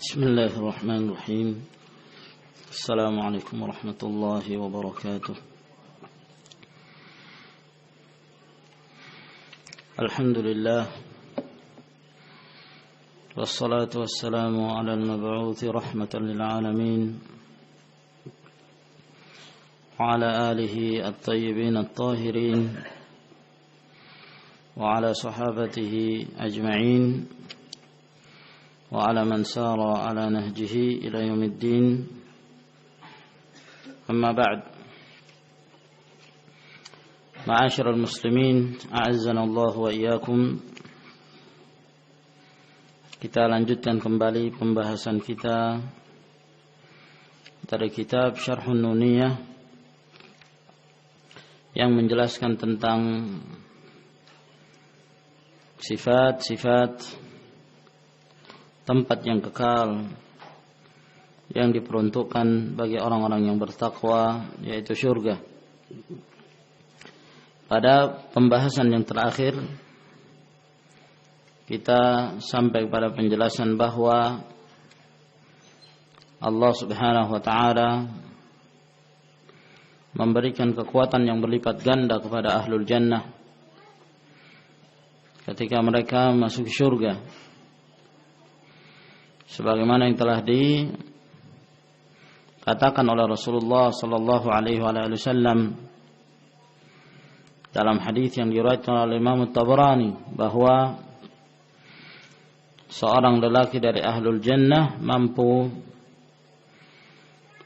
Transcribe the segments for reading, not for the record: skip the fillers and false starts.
بسم الله الرحمن الرحيم. السلام عليكم ورحمة الله وبركاته. الحمد لله والصلاة والسلام على المبعوث رحمة للعالمين وعلى آله الطيبين الطاهرين وعلى صحابته أجمعين وعلى من سار على نهجه إلى يوم الدين. أما بعد، معاشر المسلمين أعزنا الله وإياكم. Kita lanjutkan kembali pembahasan kita dari kitab Syarhun Nuniyah yang menjelaskan tentang sifat-sifat tempat yang kekal yang diperuntukkan bagi orang-orang yang bertakwa, yaitu syurga. Pada pembahasan yang terakhir kita sampai pada penjelasan bahwa Allah Subhanahu wa taala memberikan kekuatan yang berlipat ganda kepada ahlul jannah ketika mereka masuk syurga, sebagaimana yang telah dikatakan oleh Rasulullah sallallahu alaihi wasallam dalam hadis yang diriwayatkan oleh Imam At-Tabarani bahwa seorang lelaki dari ahlul jannah mampu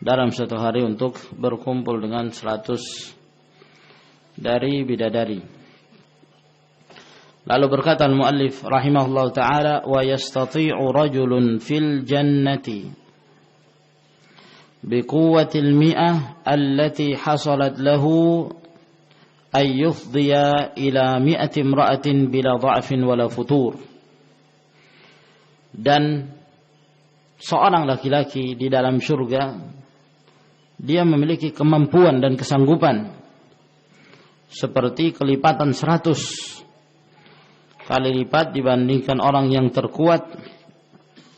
dalam satu hari untuk berkumpul dengan 100 dari bidadari. Lalu berkata al-muallif rahimahullah ta'ala, wa yastati'u rajulun fil jannati biquwwatil mi'ah allati hasalat lahu ay yufdiya ila 100 imra'atin bila dha'fin wala futur. Dan seorang laki-laki di dalam surga, dia memiliki kemampuan dan kesanggupan seperti kelipatan 100 kali lipat dibandingkan orang yang terkuat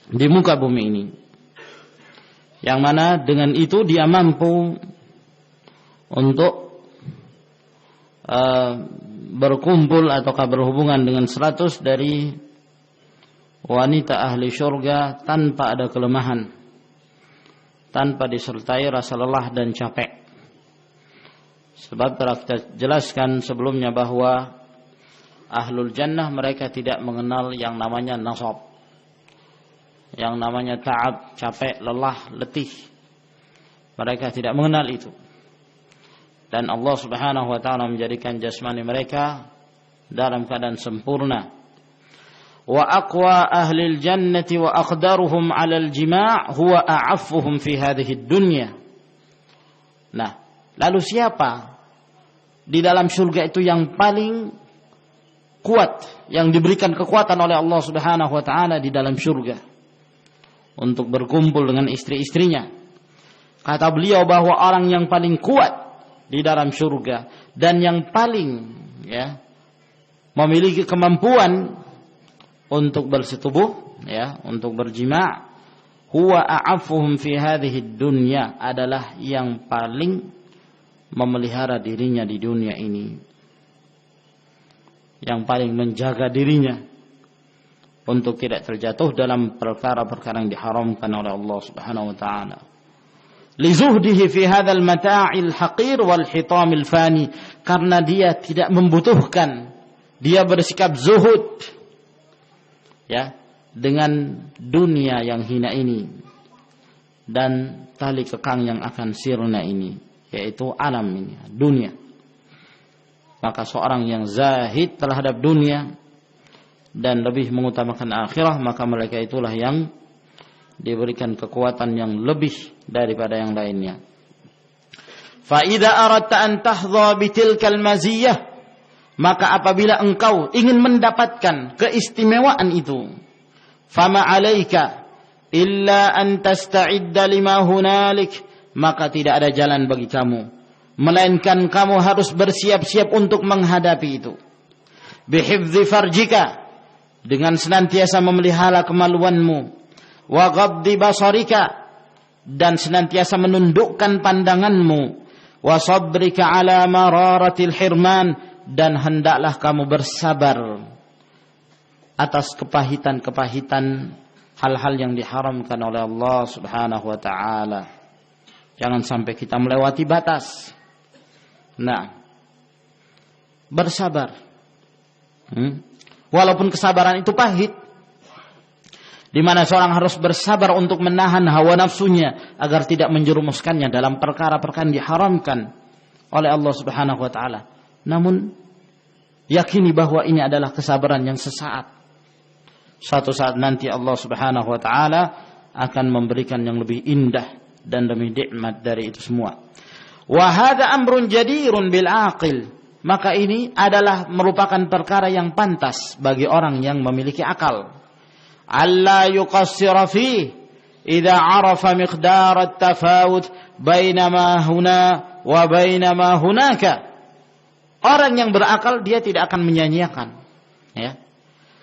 di muka bumi ini, yang mana dengan itu dia mampu untuk berkumpul ataukah berhubungan dengan 100 dari wanita ahli syurga tanpa ada kelemahan, tanpa disertai rasa lelah dan capek. Sebab telah kita jelaskan sebelumnya bahwa ahlul jannah mereka tidak mengenal yang namanya nasab, yang namanya ta'ab, capek, lelah, letih. Mereka tidak mengenal itu. Dan Allah Subhanahu wa taala menjadikan jasmani mereka dalam keadaan sempurna. Wa aqwa ahlil jannati wa aqdaruhum 'alal jima' huwa a'affuhum fi hadhihi dunya. Nah, lalu siapa di dalam surga itu yang paling kuat, yang diberikan kekuatan oleh Allah Subhanahu wa taala di dalam surga untuk berkumpul dengan istri-istrinya? Kata beliau bahwa orang yang paling kuat di dalam surga dan yang paling memiliki kemampuan untuk bersetubuh, untuk berjima', huwa a'affuhum fi hadhihi dunya, adalah yang paling memelihara dirinya di dunia ini, yang paling menjaga dirinya untuk tidak terjatuh dalam perkara-perkara yang diharamkan oleh Allah Subhanahu wa taala. Li zuhdihi fi hadzal mata'il haqir wal hitamil fani, karena dia tidak membutuhkan, dia bersikap zuhud dengan dunia yang hina ini dan tali kekang yang akan sirna ini, yaitu alam ini, dunia. Maka seorang yang zahid terhadap dunia dan lebih mengutamakan akhirah, maka mereka itulah yang diberikan kekuatan yang lebih daripada yang lainnya. Fa idza aradta an tahdha bitilkal maziyah, maka apabila engkau ingin mendapatkan keistimewaan itu, fama 'alaika illa an tasta'idda lima hunalik, maka tidak ada jalan bagi kamu melainkan kamu harus bersiap-siap untuk menghadapi itu. Bihifdzi farjika, dengan senantiasa memelihara kemaluanmu, wa ghaddi basarika, dan senantiasa menundukkan pandanganmu, wa sabrika ala mararatil hirman, dan hendaklah kamu bersabar atas kepahitan-kepahitan hal-hal yang diharamkan oleh Allah Subhanahu wa taala. Jangan sampai kita melewati batas. Nah, bersabar. Walaupun kesabaran itu pahit, di mana seorang harus bersabar untuk menahan hawa nafsunya agar tidak menjerumuskannya dalam perkara-perkara yang diharamkan oleh Allah Subhanahu wa taala. Namun yakini bahwa ini adalah kesabaran yang sesaat. Suatu saat nanti Allah Subhanahu wa taala akan memberikan yang lebih indah dan lebih nikmat dari itu semua. Wa hadza amrun jadirun bil aqil. Maka ini adalah merupakan perkara yang pantas bagi orang yang memiliki akal. Alla yuqassira fi idza arafa miqdar at-tafawut baina ma huna wa baina ma hunaka. Orang yang berakal dia tidak akan menyia-nyiakan, ya.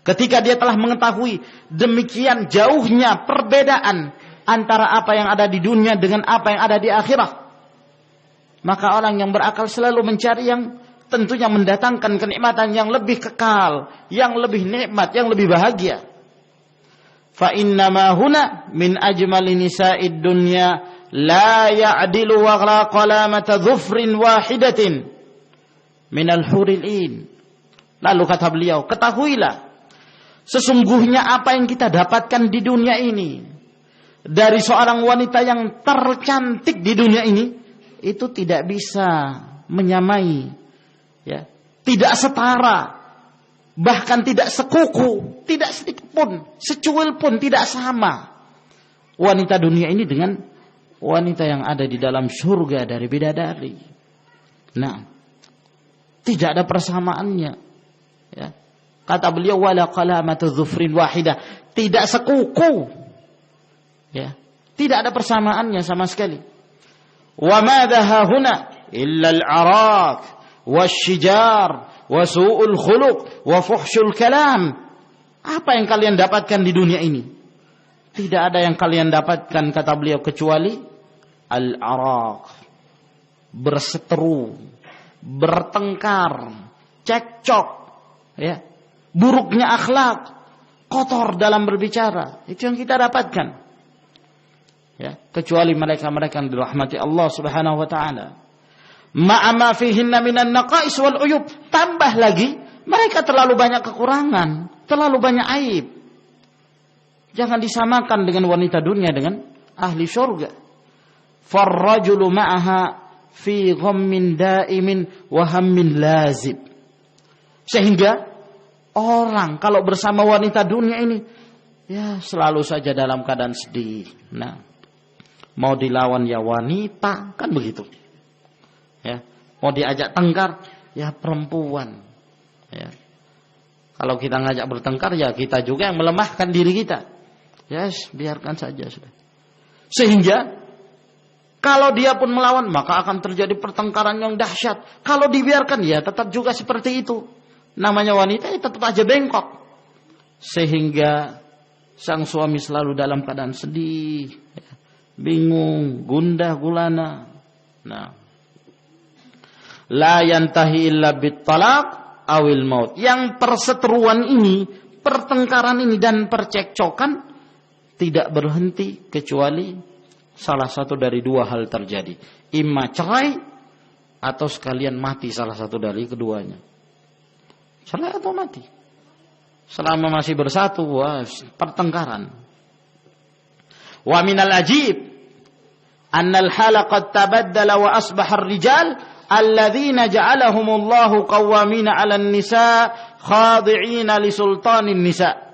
Ketika dia telah mengetahui demikian jauhnya perbedaan antara apa yang ada di dunia dengan apa yang ada di akhirat, maka orang yang berakal selalu mencari yang tentunya mendatangkan kenikmatan yang lebih kekal, yang lebih nikmat, yang lebih bahagia. Fa inna ma huna min ajmali nisa'id dunya la ya'dilu wa la qalamata dhufrin wahidatin minal huril in. Lalu kata beliau, ketahuilah sesungguhnya apa yang kita dapatkan di dunia ini dari seorang wanita yang tercantik di dunia ini itu tidak bisa menyamai, ya, tidak setara, bahkan tidak sekuku, tidak sedikit pun, secuil pun tidak sama wanita dunia ini dengan wanita yang ada di dalam surga dari bidadari. Nah, tidak ada persamaannya, ya. Kata beliau, wala qalamatu dhufrin wahidah, tidak sekuku, ya, tidak ada persamaannya sama sekali. Wa madha hahuna illa al-arak wasyijar wa su'ul khuluq wa fuhsyul kalam. Apa yang kalian dapatkan di dunia ini? Tidak ada yang kalian dapatkan, kata beliau, kecuali al-arak, berseteru, bertengkar, cekcok, ya, buruknya akhlak, kotor dalam berbicara. Itu yang kita dapatkan, ya, kecuali mereka-mereka yang dirahmati Allah Subhanahu wa taala. Ma'ama fihinna minan naqais wal uyub. Tambah lagi, mereka terlalu banyak kekurangan, terlalu banyak aib. Jangan disamakan dengan wanita dunia dengan ahli surga. Farrajulu ma'aha fi ghammin daimin wa hammin lazib. Sehingga orang kalau bersama wanita dunia ini, ya, selalu saja dalam keadaan sedih. Nah, mau dilawan ya wanita, kan begitu. Ya, mau diajak tengkar, ya perempuan. Ya. Kalau kita ngajak bertengkar, ya kita juga yang melemahkan diri kita. Yes, biarkan saja sudah. Sehingga kalau dia pun melawan, maka akan terjadi pertengkaran yang dahsyat. Kalau dibiarkan, ya tetap juga seperti itu. Namanya wanita, ya tetap aja bengkok. Sehingga sang suami selalu dalam keadaan sedih, ya, bingung, gundah gulana. Nah, la yantahi illa bit-talaq awil maut. Yang perseteruan ini, pertengkaran ini dan percekcokan tidak berhenti kecuali salah satu dari dua hal terjadi. Imma cerai atau sekalian mati salah satu dari keduanya. Cerai atau mati. Selama masih bersatu, wah, pertengkaran. Wa minal ajib annal hala qad tabaddala wa asbaha ar-rijal alladzina ja'alahumullahu qawwamina 'alan nisa khadi'ina li sultanin nisa.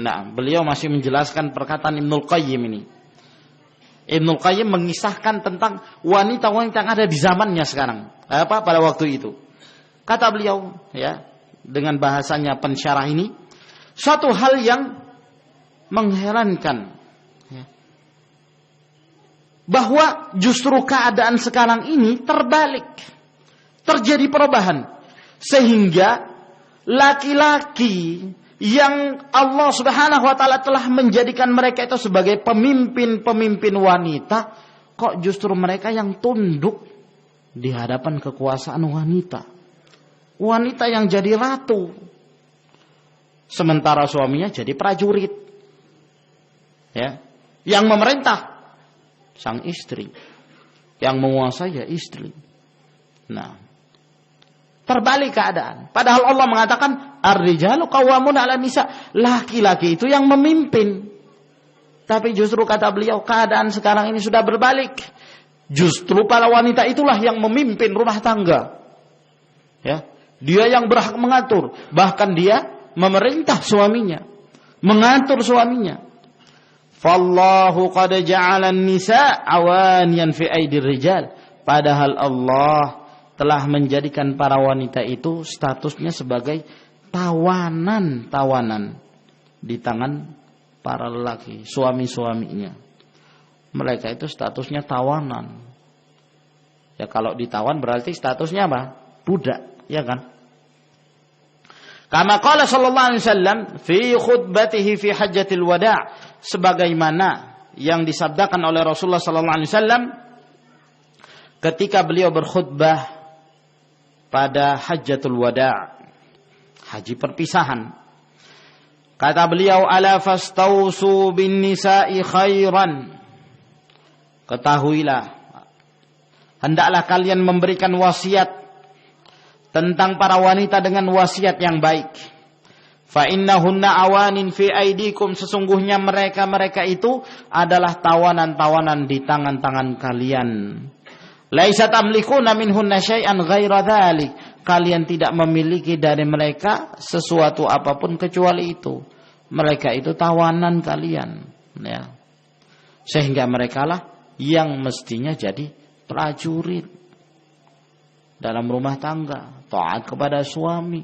Nah, beliau masih menjelaskan perkataan Ibnul Qayyim ini. Ibnul Qayyim mengisahkan tentang wanita-wanita yang ada di zamannya sekarang, pada waktu itu. Kata beliau, ya, dengan bahasanya pensyarah ini, suatu hal yang mengherankan, ya, bahwa justru keadaan sekarang ini terbalik, terjadi perubahan, sehingga laki-laki yang Allah Subhanahu wa taala telah menjadikan mereka itu sebagai pemimpin-pemimpin wanita, kok justru mereka yang tunduk di hadapan kekuasaan wanita. Wanita yang jadi ratu, sementara suaminya jadi prajurit. Ya, yang memerintah sang istri, yang menguasai ya istri. Nah, terbalik keadaan. Padahal Allah mengatakan ar-rijalu qawwamun 'ala nisa, laki-laki itu yang memimpin. Tapi justru kata beliau, keadaan sekarang ini sudah berbalik. Justru para wanita itulah yang memimpin rumah tangga. Ya, dia yang berhak mengatur, bahkan dia memerintah suaminya, mengatur suaminya. Fallahu qad ja'ala an-nisa awaniyan fi aidir rijal. Padahal Allah telah menjadikan para wanita itu statusnya sebagai tawanan di tangan para lelaki, suami-suaminya. Mereka itu statusnya tawanan. Ya, kalau ditawan berarti statusnya apa? Budak, ya kan? Kama qala sallallahu alaihi wasallam fi khutbatihi fi hajjatil wada', sebagaimana yang disabdakan oleh Rasulullah sallallahu alaihi wasallam ketika beliau berkhutbah pada hajjatul wada', haji perpisahan. Kata beliau, ala fastausu bin nisa'i khairan. Ketahuilah, hendaklah kalian memberikan wasiat tentang para wanita dengan wasiat yang baik. Fa innahunna awanin fi aidikum, sesungguhnya mereka itu adalah tawanan-tawanan di tangan-tangan kalian. Laisa tamlikuna minhunna syai'an ghaira dzalik, kalian tidak memiliki dari mereka sesuatu apapun kecuali itu. Mereka itu tawanan kalian, ya. Sehingga merekalah yang mestinya jadi prajurit dalam rumah tangga, taat kepada suami.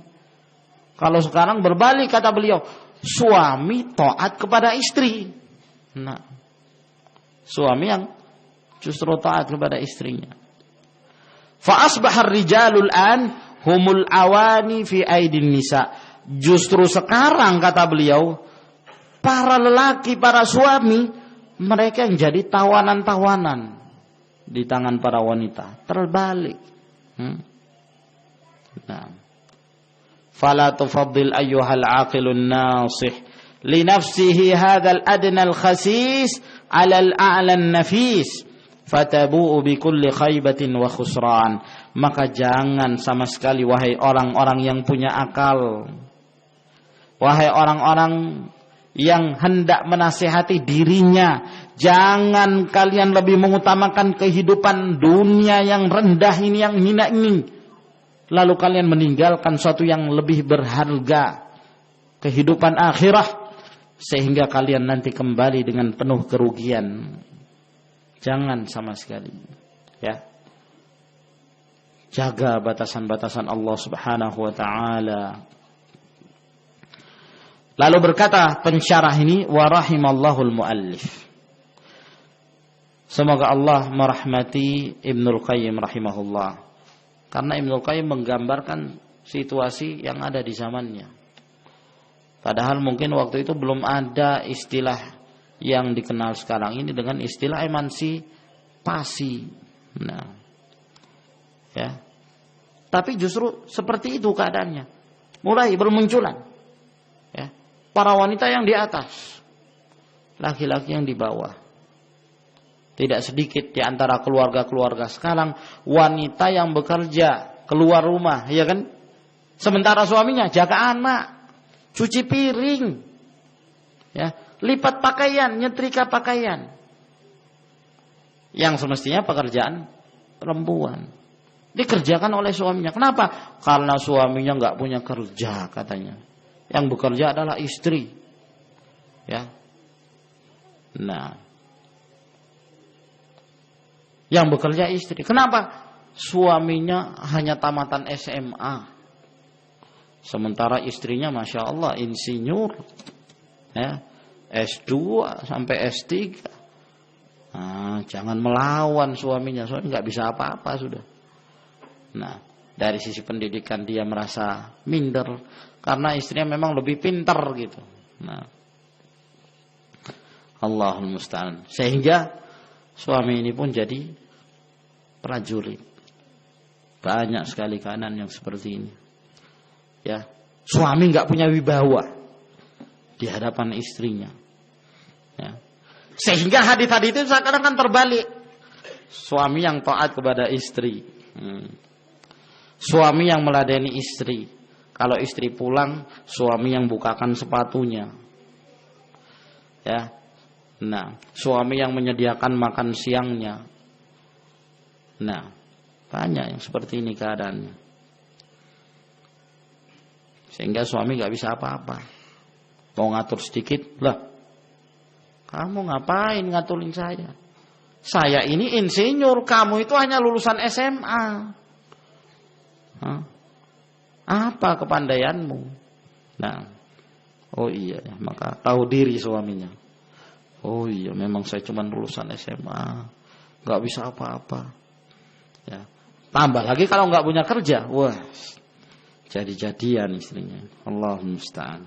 Kalau sekarang berbalik, kata beliau, suami taat kepada istri. Nah, suami yang justru taat kepada istrinya. Fa asbahar rijalul an humul awani fi aidin nisa. Justru sekarang, kata beliau, para lelaki, para suami, mereka yang jadi tawanan-tawanan di tangan para wanita. Terbalik. Nah, fala tufaddil ayyuhal aqilun nasih li nafsihi hadzal adna al khasis 'ala al a'la an nafis fatabu'u bi kulli khaybatin wa khusran. Maka jangan sama sekali, wahai orang-orang yang punya akal, wahai orang-orang yang hendak menasihati dirinya, jangan kalian lebih mengutamakan kehidupan dunia yang rendah ini, yang hina ini, lalu kalian meninggalkan sesuatu yang lebih berharga, kehidupan akhirah, sehingga kalian nanti kembali dengan penuh kerugian. Jangan sama sekali, ya. Jaga batasan-batasan Allah Subhanahu wa taala. Lalu berkata pensyarah ini, wa rahimallahul muallif. Semoga Allah merahmati Ibnul Qayyim rahimahullah. Karena Ibnul Qayyim menggambarkan situasi yang ada di zamannya. Padahal mungkin waktu itu belum ada istilah yang dikenal sekarang ini dengan istilah emansipasi. Nah, ya. Tapi justru seperti itu keadaannya. Mulai bermunculan, ya, para wanita yang di atas, laki-laki yang di bawah. Tidak sedikit di antara keluarga-keluarga sekarang wanita yang bekerja keluar rumah, ya kan? Sementara suaminya jaga anak, cuci piring, ya, lipat pakaian, nyetrika pakaian. Yang semestinya pekerjaan perempuan dikerjakan oleh suaminya. Kenapa? Karena suaminya nggak punya kerja, katanya. Yang bekerja adalah istri, ya. Nah, yang bekerja istri. Kenapa? Suaminya hanya tamatan SMA, sementara istrinya masya Allah insinyur, ya, S2 sampai S3. Nah, jangan melawan suaminya, soalnya nggak bisa apa-apa sudah. Nah, Dari sisi pendidikan dia merasa minder karena istrinya memang lebih pintar gitu. Nah, Allahul musta'an. Sehingga suami ini pun jadi prajurit. Banyak sekali keadaan yang seperti ini. Ya, suami nggak punya wibawa di hadapan istrinya. Ya. Sehingga hadis-hadis itu seakan-akan terbalik. Suami yang taat kepada istri. Suami yang meladeni istri. Kalau istri pulang, suami yang bukakan sepatunya. Ya. Nah, suami yang menyediakan makan siangnya. Nah, banyak yang seperti ini keadaannya. Sehingga suami nggak bisa apa-apa. Mau ngatur sedikit, lah, kamu ngapain ngaturin saya? Saya ini insinyur, kamu itu hanya lulusan SMA. Hah? Apa kepandaianmu? Nah, oh iya, maka tahu diri suaminya. Oh iya, memang saya cuma lulusan SMA, nggak bisa apa-apa. Ya, tambah lagi kalau nggak punya kerja, wah, jadi-jadian istrinya. Allahumma musta'an.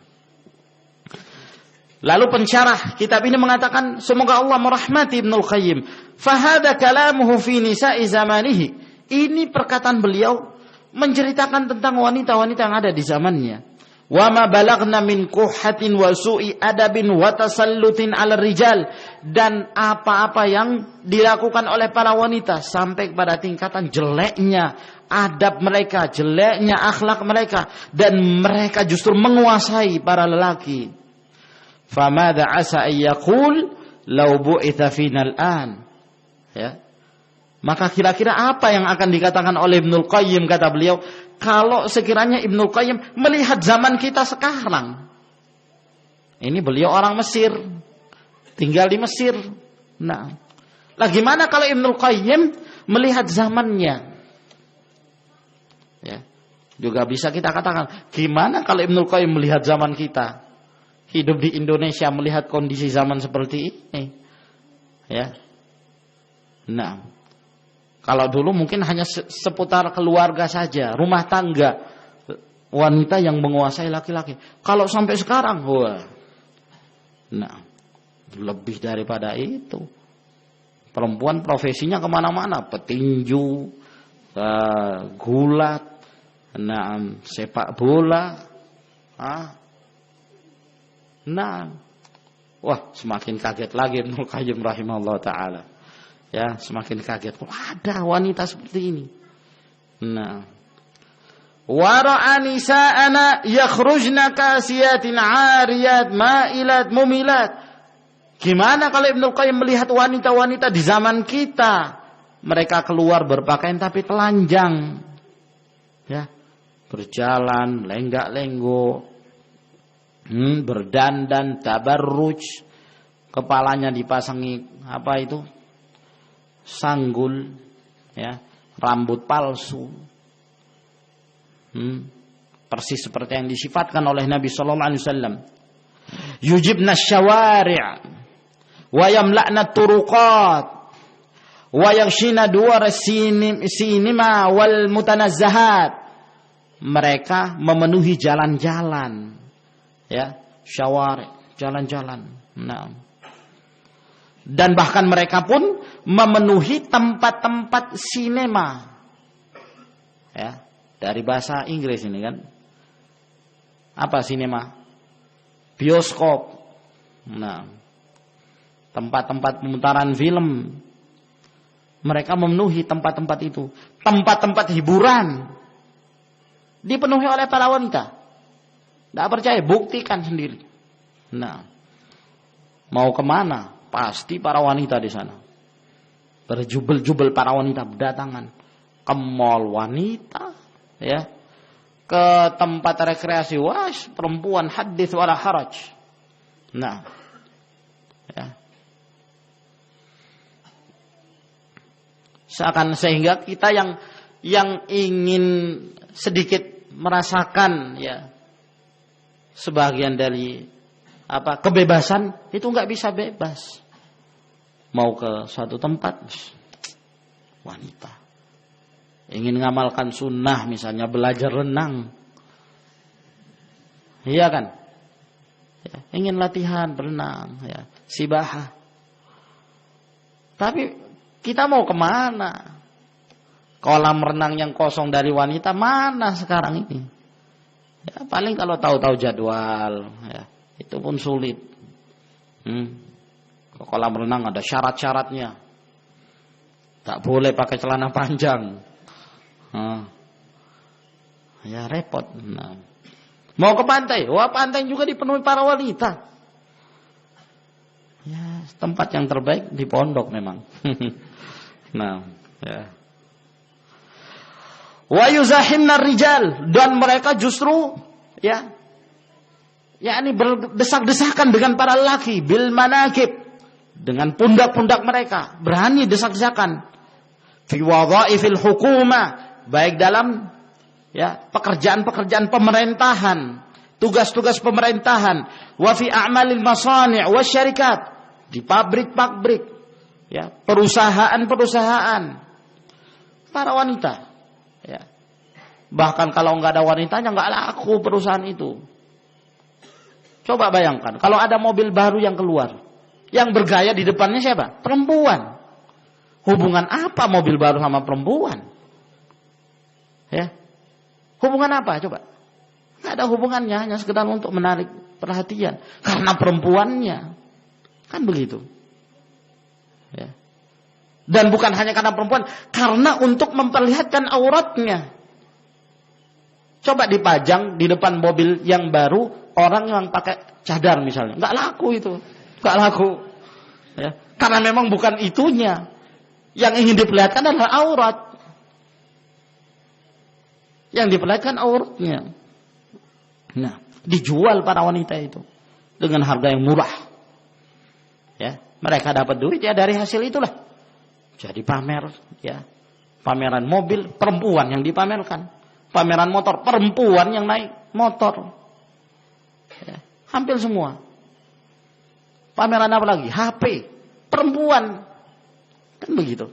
Lalu pensyarah kitab ini mengatakan, semoga Allah merahmati Ibnul Qayyim. Fahada kalamuhu fi nisa'i zamanihi. Ini perkataan beliau menceritakan tentang wanita-wanita yang ada di zamannya. Wa ma balagna min quhhatin wa su'i adabin wa tasallutin 'ala rijal, dan apa-apa yang dilakukan oleh para wanita sampai kepada tingkatan jeleknya adab mereka, jeleknya akhlak mereka, dan mereka justru menguasai para lelaki. Famadha asa ayyaqul law bu'itha fina al-an. Ya. Maka kira-kira apa yang akan dikatakan oleh Ibnul Qayyim, kata beliau, kalau sekiranya Ibnul Qayyim melihat zaman kita sekarang. Ini beliau orang Mesir, tinggal di Mesir. Nah, lah gimana kalau Ibnul Qayyim melihat zamannya? Ya, juga bisa kita katakan, gimana kalau Ibnul Qayyim melihat zaman kita? Hidup di Indonesia melihat kondisi zaman seperti ini. Ya. Nah, kalau dulu mungkin hanya seputar keluarga saja, rumah tangga, wanita yang menguasai laki-laki. Kalau sampai sekarang, wah, nah, lebih daripada itu. Perempuan profesinya kemana-mana, petinju, gulat, nah, sepak bola, nah, wah, semakin kaget lagi Ibnu Qayyim rahimahullah ta'ala. Ya, semakin kaget. Wah, ada wanita seperti ini. Nah, wara'a nisa'ana yakhrujna kasiyatin 'ariyat ma'ilat mumilat. Gimana kalau Ibnu Qayyim melihat wanita-wanita di zaman kita? Mereka keluar berpakaian tapi telanjang. Ya, berjalan lenggak-lenggok. Berdandan tabarruj. Kepalanya dipasangi apa itu? Sanggul, ya, rambut palsu, persis seperti yang disifatkan oleh Nabi Sallallahu Alaihi Wasallam. Yujibna syawari' wa yamla'na turuqat wa yakshina duwar sinima wal mutanazzahat. Mereka memenuhi jalan-jalan, ya, syawari', jalan-jalan. Nah, dan bahkan mereka pun memenuhi tempat-tempat sinema. Ya, dari bahasa Inggris ini kan. Apa sinema? Bioskop. Nah, tempat-tempat pemutaran film. Mereka memenuhi tempat-tempat itu. Tempat-tempat hiburan dipenuhi oleh para wanita. Tidak percaya, buktikan sendiri. Nah, mau kemana? Pasti para wanita di sana. Berjubel-jubel para wanita berdatangan ke mall wanita, ya, ke tempat rekreasi, wah, perempuan hadits wala haraj. Nah, ya, sehingga kita yang ingin sedikit merasakan, ya, sebagian dari kebebasan, itu nggak bisa bebas. Mau ke suatu tempat, wanita. ingin ngamalkan sunnah, misalnya belajar renang, iya kan? Ya, ingin latihan berenang, ya, sibahah. Tapi kita mau kemana? Kolam renang yang kosong dari wanita mana sekarang ini? Ya, paling kalau tahu-tahu jadwal, ya, itu pun sulit. Kolam renang ada syarat-syaratnya. Tak boleh pakai celana panjang. Ya repot. Nah. Mau ke pantai, wah pantai juga dipenuhi para wanita. Ya, tempat yang terbaik di pondok memang. Nah, ya. Wa yuzahimna rijal, dan mereka justru ya ini berdesak-desakan dengan para lelaki bil manakib, dengan pundak-pundak mereka, berani desak-desakan fi wadhaifil hukumah, baik dalam ya pekerjaan-pekerjaan pemerintahan, tugas-tugas pemerintahan, wa fi a'malil masani' wasyarikat, di pabrik-pabrik, ya, perusahaan-perusahaan, para wanita. Ya. Bahkan kalau nggak ada wanitanya nggak laku perusahaan itu. Coba bayangkan kalau ada mobil baru yang keluar, yang bergaya di depannya siapa? Perempuan. Hubungan apa mobil baru sama perempuan? Ya, hubungan apa? Coba. Nggak ada hubungannya, hanya sekedar untuk menarik perhatian karena perempuannya, kan begitu. Ya. Dan bukan hanya karena perempuan, karena untuk memperlihatkan auratnya. Coba dipajang di depan mobil yang baru orang yang pakai cadar misalnya, nggak laku itu, nggak laku. Ya. Karena memang bukan itunya. Yang ingin diperlihatkan adalah aurat. Yang diperlihatkan auratnya. Nah, dijual para wanita itu dengan harga yang murah. Ya, mereka dapat duit ya dari hasil itulah. Jadi pamer, ya, pameran mobil perempuan yang dipamerkan, pameran motor perempuan yang naik motor, ya, hampir semua. Pameran apa lagi? HP perempuan, kan begitu.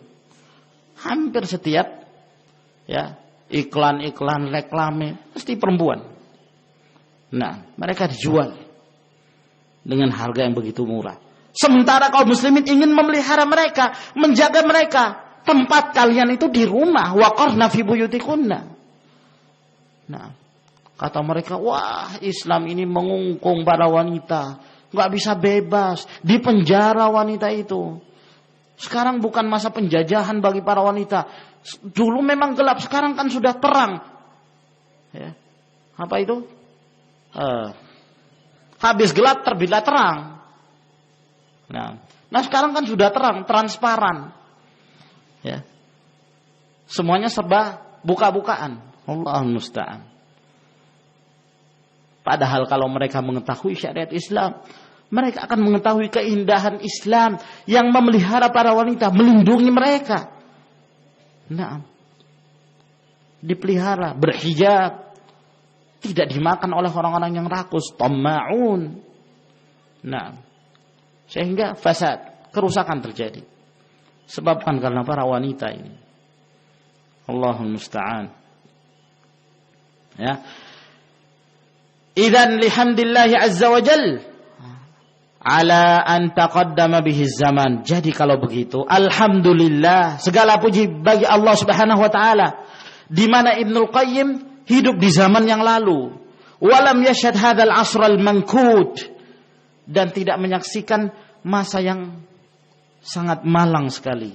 Hampir setiap, ya, iklan-iklan reklame pasti perempuan. Nah, mereka dijual dengan harga yang begitu murah. Sementara kaum muslimin ingin memelihara mereka, menjaga mereka. Tempat kalian itu di rumah. Waqarna fi buyutikunna. Nah, kata mereka, wah Islam ini mengungkung para wanita. Gak bisa bebas. Di penjara wanita itu. Sekarang bukan masa penjajahan bagi para wanita. Dulu memang gelap, sekarang kan sudah terang. Ya. Apa itu? Habis gelap terbitlah terang. Nah sekarang kan sudah terang, transparan. Ya. Semuanya serba buka-bukaan. Allahul musta'an. Padahal kalau mereka mengetahui syariat Islam, mereka akan mengetahui keindahan Islam yang memelihara para wanita, melindungi mereka. Nah, dipelihara, berhijab, tidak dimakan oleh orang-orang yang rakus, tamma'un. Nah, sehingga fasad, kerusakan terjadi. Sebabkan karena para wanita ini. Allahul musta'an. Ya. Idzan lihamdillahi azza wa jalla ala an taqaddama bihi zaman. Jadi kalau begitu, alhamdulillah, segala puji bagi Allah Subhanahu wa taala, di mana Ibnul Qayyim hidup di zaman yang lalu. Walam yashhad hadzal asral mankut, dan tidak menyaksikan masa yang sangat malang sekali.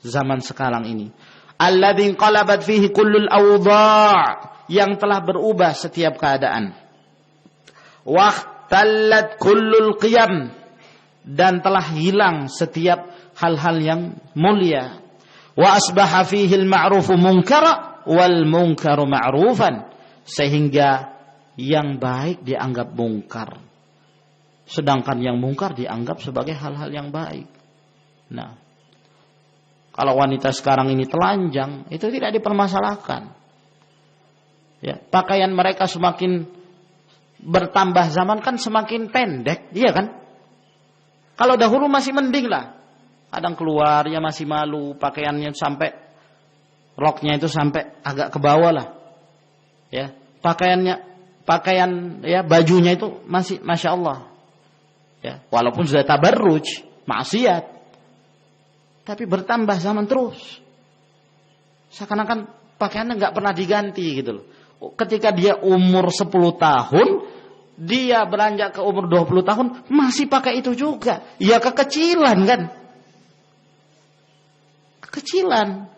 Zaman sekarang ini. Alladzi qalabat fihi kullul awdha', yang telah berubah setiap keadaan. Wahtallat kullul qiyam, dan telah hilang setiap hal-hal yang mulia. Wa asbaha fihi al-ma'rufu munkara wal munkaru ma'rufan, sehingga yang baik dianggap mungkar, sedangkan yang mungkar dianggap sebagai hal-hal yang baik. Nah, kalau wanita sekarang ini telanjang, itu tidak dipermasalahkan. Ya, pakaian mereka semakin bertambah zaman kan semakin pendek, iya kan? Kalau dahulu masih mending lah. Kadang keluar ya masih malu, pakaiannya sampai roknya itu sampai agak ke bawah lah. Ya, pakaian ya bajunya itu masih Masya Allah. Ya, walaupun sudah tabarruj, maksiat, tapi bertambah zaman terus. Seakan-akan pakaiannya nggak pernah diganti gitu loh. Ketika dia umur 10 tahun, dia beranjak ke umur 20 tahun, masih pakai itu juga. Ya kekecilan kan. Kekecilan.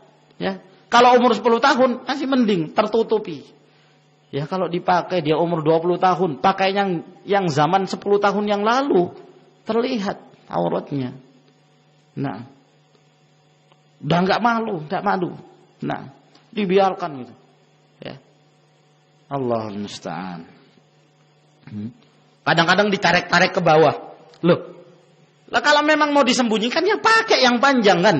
Ya. Kalau umur 10 tahun, masih mending, tertutupi. Ya kalau dipakai dia umur 20 tahun, pakai yang zaman 10 tahun yang lalu, terlihat auratnya. Nah. Udah nggak malu. Nah, dibiarkan gitu. Ya. Allahul musta'an. Kadang-kadang ditarik-tarik ke bawah. Loh. Lah kalau memang mau disembunyikan ya pakai yang panjang kan.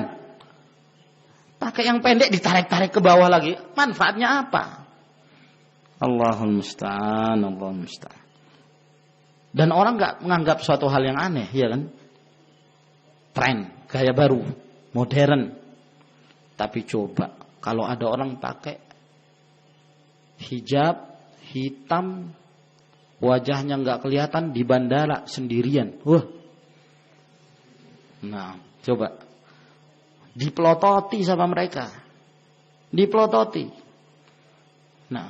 Pakai yang pendek ditarik-tarik ke bawah lagi. Manfaatnya apa? Allahul musta'an, Allahul musta'an. Dan orang enggak menganggap suatu hal yang aneh, ya kan? Tren, gaya baru, modern. Tapi coba kalau ada orang pakai hijab hitam, wajahnya nggak kelihatan di bandara sendirian. Wah. Nah, coba dipelototi sama mereka. Dipelototi. Nah.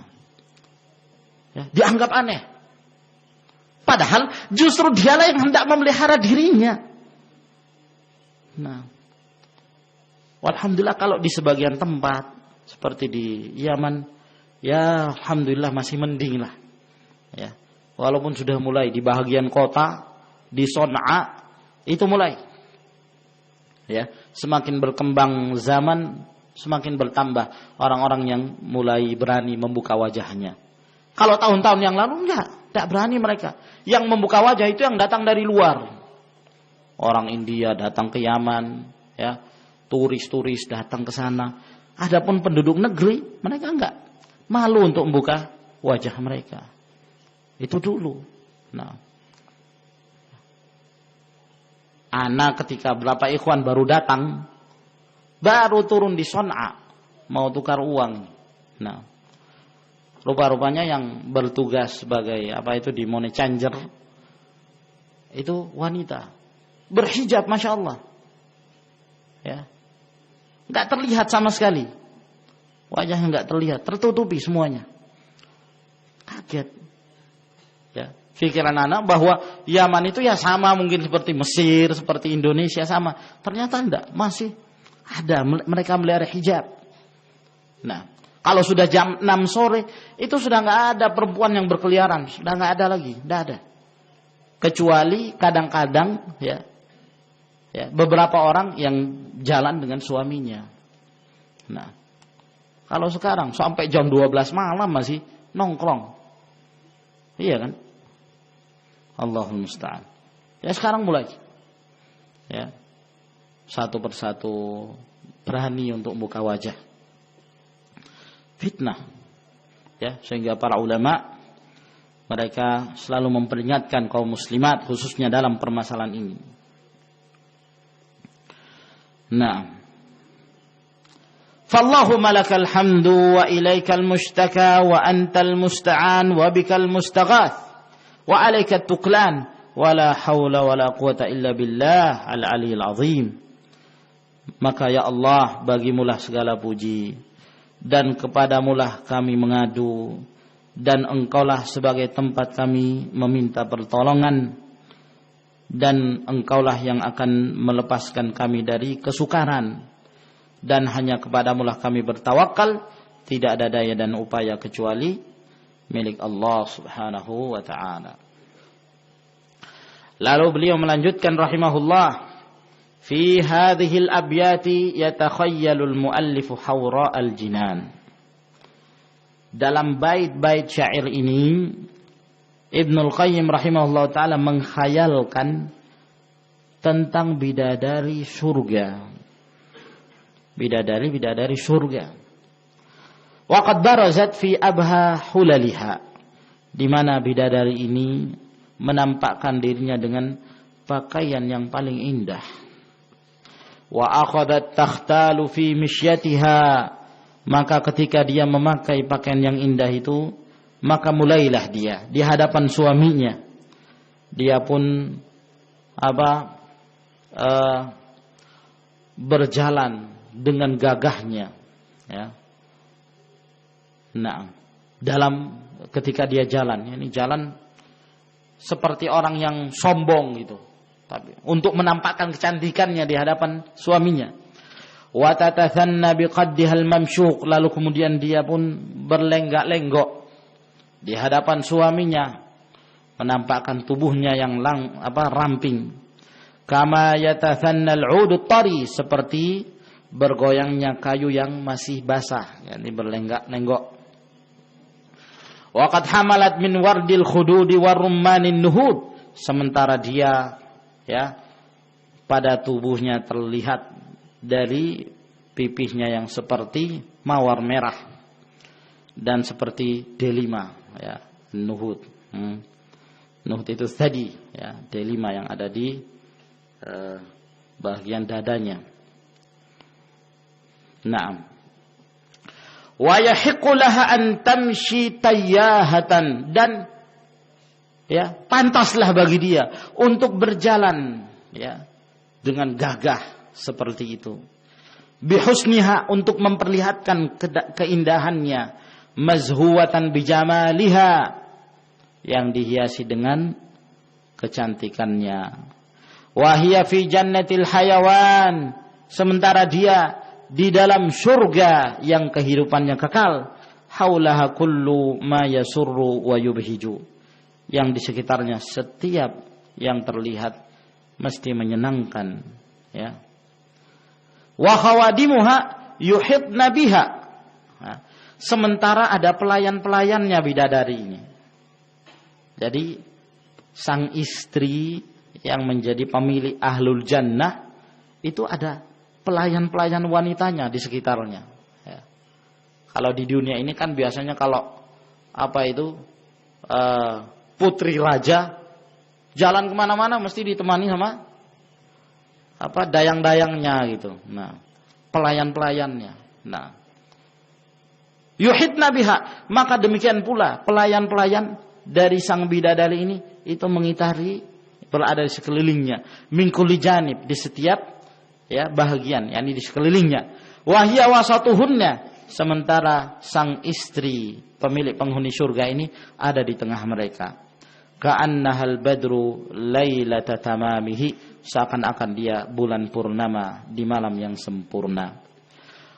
Ya, dianggap aneh. Padahal justru dialah yang hendak memelihara dirinya. Nah. Alhamdulillah kalau di sebagian tempat seperti di Yaman, ya alhamdulillah masih mending lah. Ya. Walaupun sudah mulai di bahagian kota, di Son'a, itu mulai. Ya, semakin berkembang zaman, semakin bertambah orang-orang yang mulai berani membuka wajahnya. Kalau tahun-tahun yang lalu enggak berani mereka. Yang membuka wajah itu yang datang dari luar. Orang India datang ke Yaman, ya, turis-turis datang ke sana. Adapun penduduk negeri, mereka enggak malu untuk membuka wajah mereka. Itu dulu. Nah, ana ketika berapa ikhwan baru datang, baru turun di Son'a, mau tukar uang. Nah, rupa-rupanya yang bertugas sebagai di money changer itu wanita, berhijab, masya Allah, ya, nggak terlihat sama sekali, wajahnya nggak terlihat, tertutupi semuanya. Kaget. Ya, pikiran anak bahwa Yaman itu ya sama mungkin seperti Mesir, seperti Indonesia sama. Ternyata enggak, masih ada mereka melihara hijab. Nah, kalau sudah jam 6 sore itu sudah enggak ada perempuan yang berkeliaran, sudah enggak ada lagi, enggak ada. Kecuali kadang-kadang ya beberapa orang yang jalan dengan suaminya. Nah, kalau sekarang sampai jam 12 malam masih nongkrong. Iya kan? Allahul musta'an. Ya sekarang mulai. Ya. Satu persatu berani untuk buka wajah. Fitnah. Ya, sehingga para ulama mereka selalu memperingatkan kaum muslimat khususnya dalam permasalahan ini. Nah. فاللهم لك الحمد وإليك المشتكى وأنت المستعان وبك المستغاث وعليك التكلان ولا حول ولا قوة إلا بالله العلي العظيم. Maka ya Allah, bagimulah segala puji dan kepadamulah kami mengadu dan engkaulah sebagai tempat kami meminta pertolongan dan engkaulah yang akan melepaskan kami dari kesukaran. Dan hanya kepadamulah kami bertawakal, tidak ada daya dan upaya kecuali milik Allah subhanahu wa ta'ala. Lalu beliau melanjutkan rahimahullah, fi hadhil abyati yatakhayyalu al-muallifu hawra al-jinan. Dalam bait-bait syair ini Ibnul Qayyim rahimahullah ta'ala menghayalkan tentang bidadari surga. Bidadari surga. Waqad barazat fi abha hulaliha, di mana bidadari ini menampakkan dirinya dengan pakaian yang paling indah. Wa akhadhat takhtalu fi misyatiha, maka ketika dia memakai pakaian yang indah itu, maka mulailah dia di hadapan suaminya, dia pun berjalan dengan gagahnya, ya. Nah, dalam ketika dia jalan, ini jalan seperti orang yang sombong gitu, tapi untuk menampakkan kecantikannya di hadapan suaminya. Wa tatathanna biqaddihal mamsyuq, lalu kemudian dia pun berlenggak-lenggok di hadapan suaminya, menampakkan tubuhnya yang ramping. Kama yatathanna al-'udut tari, seperti bergoyangnya kayu yang masih basah, yakni berlenggak-lenggok. Wa qad hamalat min wardil khududi war rummanin nuhud, sementara dia, ya, pada tubuhnya terlihat dari pipisnya yang seperti mawar merah dan seperti delima, ya, nuhud. Nuhud itu tadi, ya, delima yang ada di bagian dadanya. Naam. Wa yahiqqu laha an tamshi tayyahatan, dan ya, pantaslah bagi dia untuk berjalan, ya, dengan gagah seperti itu. Bihusniha, untuk memperlihatkan keindahannya. Mazhuwatan bijamaliha, yang dihiasi dengan kecantikannya. Wahia fi jannatil hayawan, sementara dia di dalam surga yang kehidupannya kekal. Haulaha kullu ma yasurru wa yubhiju, yang di sekitarnya setiap yang terlihat mesti menyenangkan, ya. Wa khawadimuha yuhitna biha, sementara ada pelayan-pelayannya bidadari ini. Jadi sang istri yang menjadi pemilik ahlul jannah itu ada pelayan-pelayan wanitanya di sekitarnya, ya. Kalau di dunia ini kan biasanya kalau putri raja jalan kemana-mana mesti ditemani sama dayang-dayangnya gitu. Nah, pelayan-pelayannya. Nah, yuhitna biha, maka demikian pula pelayan-pelayan dari sang bidadari ini itu mengitari, berada di sekelilingnya, min kulli janib, di setiap, ya, bahagian, yakni di sekelilingnya. Wa hiya wasatuhunna, sementara sang istri pemilik penghuni surga ini ada di tengah mereka. Ka'annahal badru lailata tamamihi, seakan-akan dia bulan purnama di malam yang sempurna.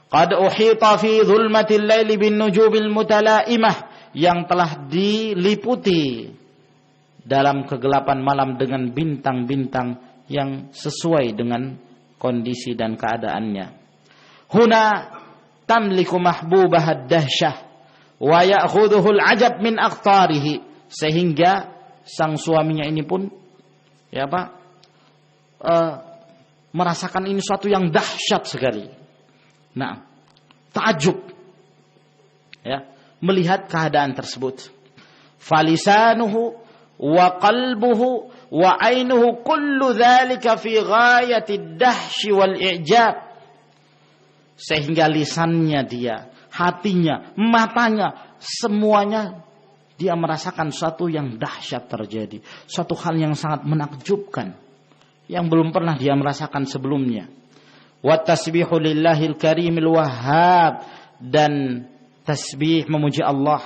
Qad uhita fi dhulmatil laili bin nujubil mutalaimah, yang telah diliputi dalam kegelapan malam dengan bintang-bintang yang sesuai dengan kondisi dan keadaannya. Huna tamliku mahbubah ad-dahsyah wa ya'khudhuhu al-'ajab min aqtarihi, sehingga sang suaminya ini pun, ya, merasakan ini suatu yang dahsyat sekali. Nah, takjub, ya, melihat keadaan tersebut. Falisanuhu wa qalbuhu wa ainuhu kullu dzalika fi ghayati dahsy wal i'jab, sehingga lisannya dia, hatinya, matanya, semuanya dia merasakan suatu yang dahsyat terjadi, suatu hal yang sangat menakjubkan yang belum pernah dia merasakan sebelumnya. Wa tasbihu lillahil karimil wahhab, dan tasbih memuji Allah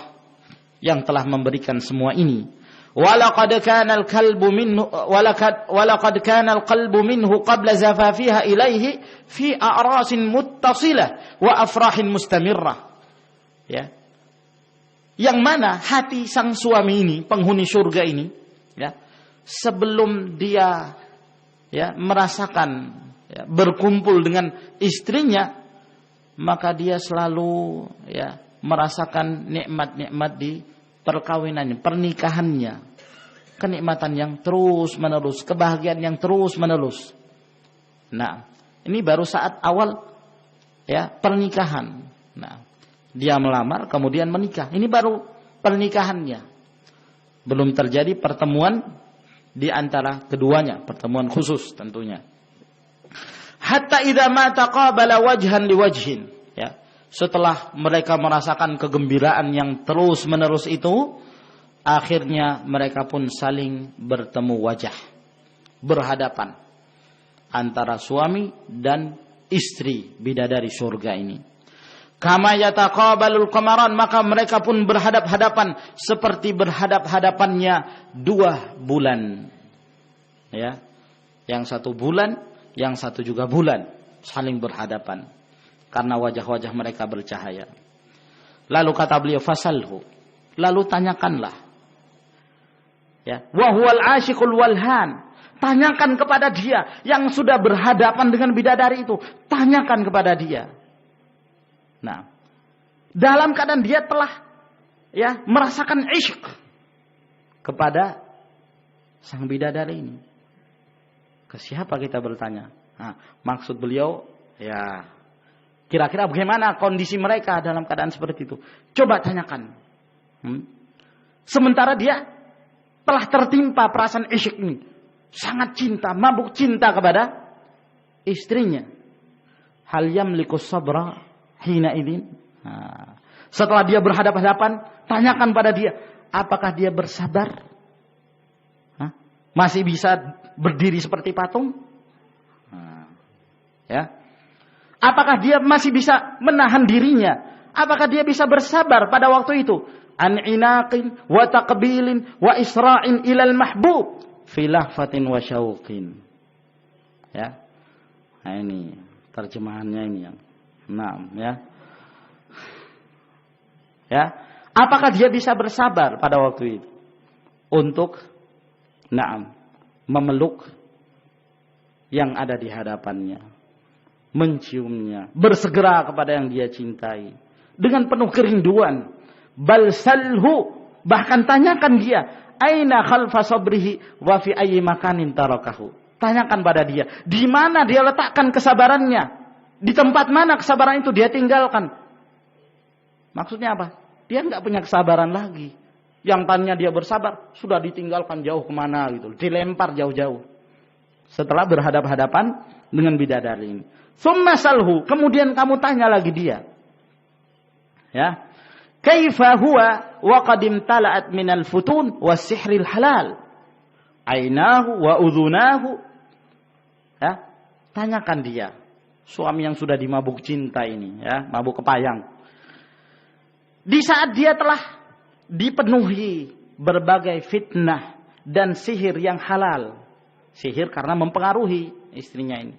yang telah memberikan semua ini. Walaqad kana al-qalbu minhu walaqad kana al-qalbu minhu qabla zafafiha ilaihi fi a'rasin muttasilah wa afrahin mustamirrah, ya, yang mana hati sang suami ini, penghuni surga ini, ya, sebelum dia, ya, merasakan, ya, berkumpul dengan istrinya, maka dia selalu, ya, merasakan nikmat-nikmat di perkawinannya, pernikahannya, kenikmatan yang terus menerus, kebahagiaan yang terus menerus. Nah, ini baru saat awal, ya, pernikahan. Nah, dia melamar kemudian menikah, ini baru pernikahannya, belum terjadi pertemuan di antara keduanya, pertemuan khusus tentunya. Hatta idza ma taqabala wajhan liwajhin, ya, Setelah mereka merasakan kegembiraan yang terus-menerus itu, akhirnya mereka pun saling bertemu wajah, berhadapan antara suami dan istri bidadari surga ini. Kama yataqabalul qamaran, maka mereka pun berhadap-hadapan seperti berhadap-hadapannya 2 bulan. Ya. Yang satu bulan, yang satu juga bulan, saling berhadapan karena wajah-wajah mereka bercahaya. Lalu kata beliau, fasalhu, lalu tanyakanlah. Ya, wa huwal asyiqul walhan. Tanyakan kepada dia yang sudah berhadapan dengan bidadari itu. Tanyakan kepada dia. Nah, dalam keadaan dia telah merasakan isyq kepada sang bidadari ini. Ke siapa kita bertanya? Nah, maksud beliau, kira-kira bagaimana kondisi mereka dalam keadaan seperti itu? Coba tanyakan. Sementara dia telah tertimpa perasaan isyq ini. Sangat cinta, mabuk cinta kepada istrinya. Hal yamliku sabra hina idin. Setelah dia berhadapan-hadapan, tanyakan pada dia, apakah dia bersabar? Masih bisa berdiri seperti patung? Apakah dia masih bisa menahan dirinya? Apakah dia bisa bersabar pada waktu itu? An inaqin wa taqbilin wa isra'in ilal mahbub fi lahfatin wa syauqin. Ya. Nah, ini terjemahannya ini yang. Apakah dia bisa bersabar pada waktu itu untuk memeluk yang ada di hadapannya, menciumnya, bersegera kepada yang dia cintai dengan penuh kerinduan. Bal salhu, bahkan tanyakan dia, aina khalfa sabrihi wa fi ayyi makanin tarakahu. Tanyakan pada dia, di mana dia letakkan kesabarannya, di tempat mana kesabaran itu dia tinggalkan. Maksudnya apa? Dia enggak punya kesabaran lagi. Yang tanya dia bersabar, sudah ditinggalkan jauh kemana gitu, dilempar jauh-jauh. Setelah berhadap-hadapan dengan bidadari ini. Summa salhu, kemudian kamu tanya lagi dia. Ya. Kaifa huwa wa qad imtala'at minal futun was sihril halal. Ainahu wa udhunahu. Ya. Tanyakan dia, suami yang sudah dimabuk cinta ini, mabuk kepayang. Di saat dia telah dipenuhi berbagai fitnah dan sihir yang halal. Sihir karena mempengaruhi istrinya ini.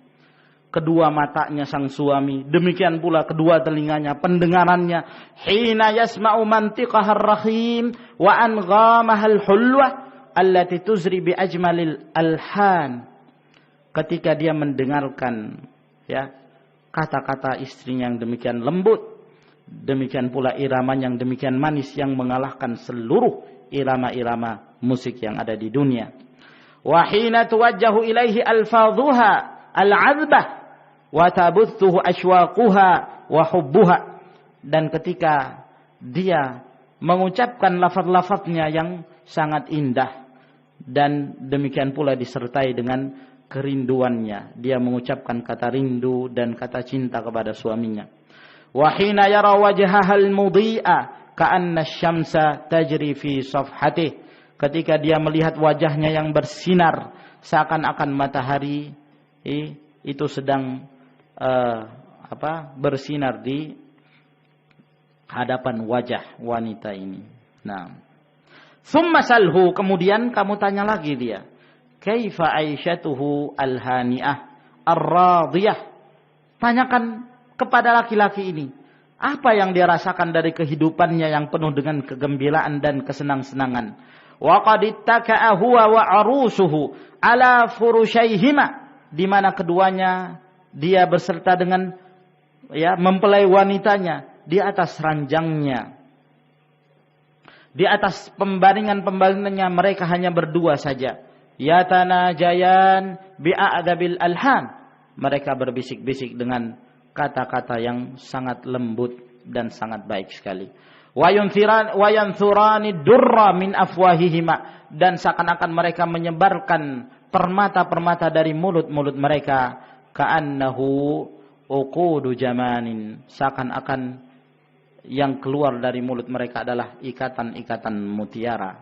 Kedua matanya sang suami, demikian pula kedua telinganya, pendengarannya. Hina yasma'u mantiqahar rahim wa anghamahal hulwah allati tuzri bi ajmalil alhan. Ketika dia mendengarkan kata-kata istrinya yang demikian lembut, demikian pula irama yang demikian manis yang mengalahkan seluruh irama-irama musik yang ada di dunia. Wa hina tuwajjahu ilaihi alfadhuha al'adbah wa tabuthuhu ashwaquha wa hubbuha. Dan ketika dia mengucapkan lafaz-lafaznya yang sangat indah dan demikian pula disertai dengan kerinduannya, dia mengucapkan kata rindu dan kata cinta kepada suaminya. Wa hina yara wajhahal mudhi'a ka'anna asy-syamsa tajri fi safhatih. Ketika dia melihat wajahnya yang bersinar seakan-akan matahari itu sedang bersinar di hadapan wajah wanita ini. Nah, summa salhu, kemudian kamu tanya lagi dia, kaifa aisyatuhu alhani'ah ar-radiyah. Tanyakan kepada laki-laki ini, apa yang dia rasakan dari kehidupannya yang penuh dengan kegembiraan dan kesenang-senangan. Wa qad ittaka'a huwa wa arusuhu ala furushaihima, di mana keduanya dia berserta dengan mempelai wanitanya di atas ranjangnya. Di atas pembaringan-pembaringannya mereka hanya berdua saja. Yatanajayan bi'adabil alhan. Mereka berbisik-bisik dengan kata-kata yang sangat lembut dan sangat baik sekali. Wa yanthurani durra min afwahihima, dan seakan-akan mereka menyebarkan permata-permata dari mulut-mulut mereka. Ka'annahu uqudu jamanin, seakan-akan yang keluar dari mulut mereka adalah ikatan-ikatan mutiara.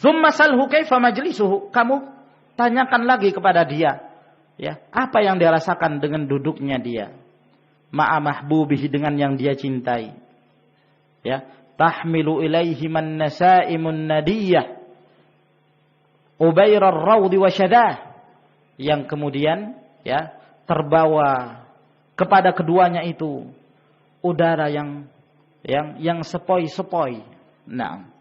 Tsumma salhu kaifa majlisuhu. Kamu tanyakan lagi kepada dia, ya, apa yang dia rasakan dengan duduknya dia. Ma'a mahbubihi, dengan yang dia cintai. Ya, tahmilu ilaihi man nasaimun nadiyah. Ubairar rawdi wa syadah. Yang kemudian, ya, terbawa kepada keduanya itu udara yang sepoi-sepoi. Nah,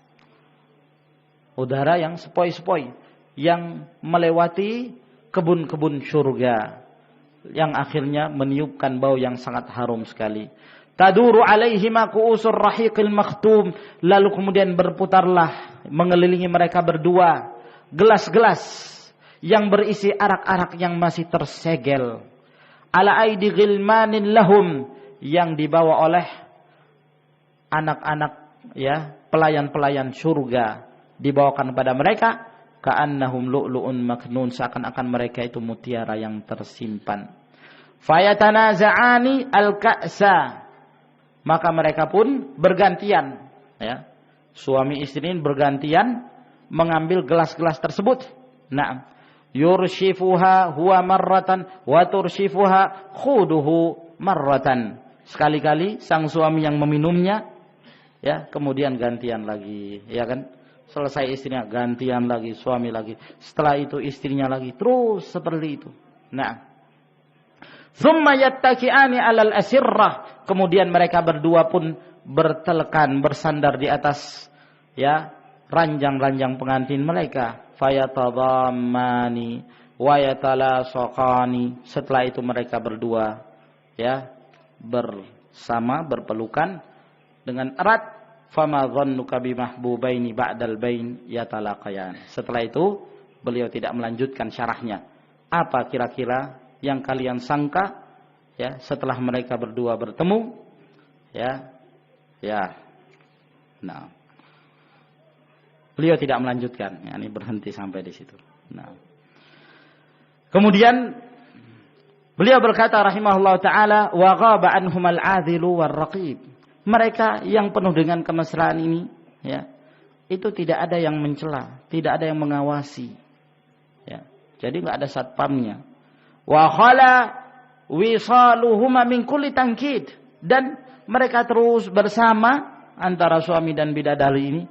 udara yang sepoi-sepoi yang melewati kebun-kebun surga yang akhirnya meniupkan bau yang sangat harum sekali. Taduru alaihima ku'usur rahiqil makhtum, lalu kemudian berputarlah mengelilingi mereka berdua gelas-gelas yang berisi arak-arak yang masih tersegel. Ala aidi ghilmanin lahum, yang dibawa oleh anak-anak, ya, pelayan-pelayan surga, dibawakan kepada mereka. Ka'annahum lu'lu'un maknun, seakan-akan mereka itu mutiara yang tersimpan. Fayatanaza'ani al-ka'sa, maka mereka pun bergantian, ya, suami istri ini bergantian mengambil gelas-gelas tersebut. Nah, yurshifuha huwa marratan wa turshifuha khuduhu marratan. Sekali-kali sang suami yang meminumnya, ya, kemudian gantian lagi, ya kan? Selesai istrinya, gantian lagi, suami lagi. Setelah itu istrinya lagi, terus seperti itu. Nah, tsumma yattaki'ani 'alal asirrah, kemudian mereka berdua pun bertelekan, bersandar di atas, ya, ranjang-ranjang pengantin mereka. Fayatadhammani wa yatalasaqani, setelah itu mereka berdua, ya, bersama, berpelukan dengan erat. Fama dhannuka bimahbubaini ba'dal bain yatalaqayan. Setelah itu beliau tidak melanjutkan syarahnya. Apa kira-kira yang kalian sangka, ya, setelah mereka berdua bertemu, ya. Nah, beliau tidak melanjutkan, ya, ini berhenti sampai di situ. Nah, kemudian beliau berkata rahimahullah taala, wa ghaba anhumal adhilu warraqib. Mereka yang penuh dengan kemesraan ini, ya, itu tidak ada yang mencela, tidak ada yang mengawasi, ya. Jadi enggak ada satpamnya. Wa khala wisaluhuma min kulli tankid, dan mereka terus bersama antara suami dan bidadari ini,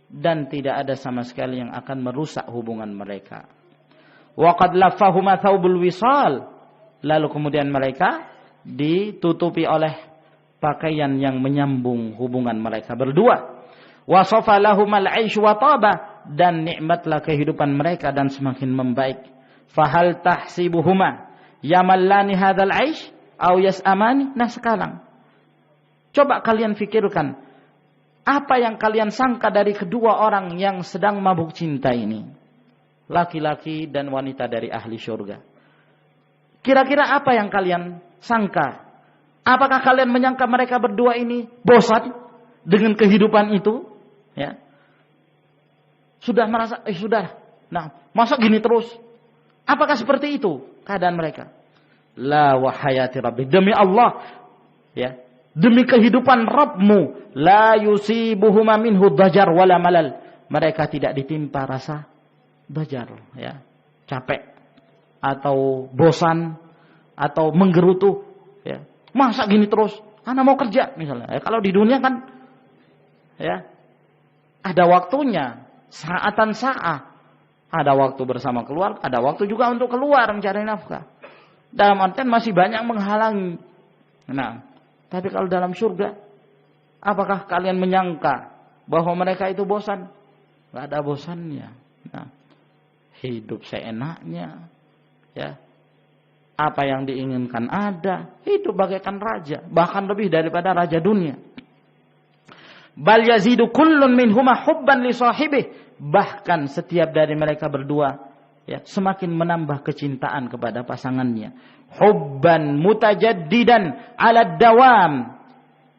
dan tidak ada sama sekali yang akan merusak hubungan mereka. Wa qad laffahuma thawbul wisal, lalu kemudian mereka ditutupi oleh pakaian yang menyambung hubungan mereka berdua. Wasafa lahumal 'aish wa taba, dan nikmatlah kehidupan mereka dan semakin membaik. Fahal tahsibuhuma yamallani hadzal 'aish aw yas'amani. Nah, sekarang coba kalian fikirkan, apa yang kalian sangka dari kedua orang yang sedang mabuk cinta ini, laki-laki dan wanita dari ahli surga. Kira-kira apa yang kalian sangka? Apakah kalian menyangka mereka berdua ini bosan dengan kehidupan itu? Ya. Sudah merasa, sudah. Nah, masa gini terus? Apakah seperti itu keadaan mereka? La wahayati Rabbi, demi Allah, ya, demi kehidupan Rabbmu, la yusibuhuma minhu dajar wala malal. Mereka tidak ditimpa rasa dajar, ya, capek atau bosan atau menggerutu, ya. Masa gini terus? Anak mau kerja misalnya. Ya, kalau di dunia kan, ya, ada waktunya, saatan saat. Ada waktu bersama keluarga, ada waktu juga untuk keluar mencari nafkah. Dalam artian masih banyak menghalangi. Nah, tapi kalau dalam surga, apakah kalian menyangka bahwa mereka itu bosan? Gak ada bosannya. Nah, hidup seenaknya, ya. Apa yang diinginkan ada, hidup bagaikan raja, bahkan lebih daripada raja dunia. Bal yazidu kullun minhuma hubban li sahibih, bahkan setiap dari mereka berdua, ya, semakin menambah kecintaan kepada pasangannya. Hubban mutajaddidan 'ala dawam,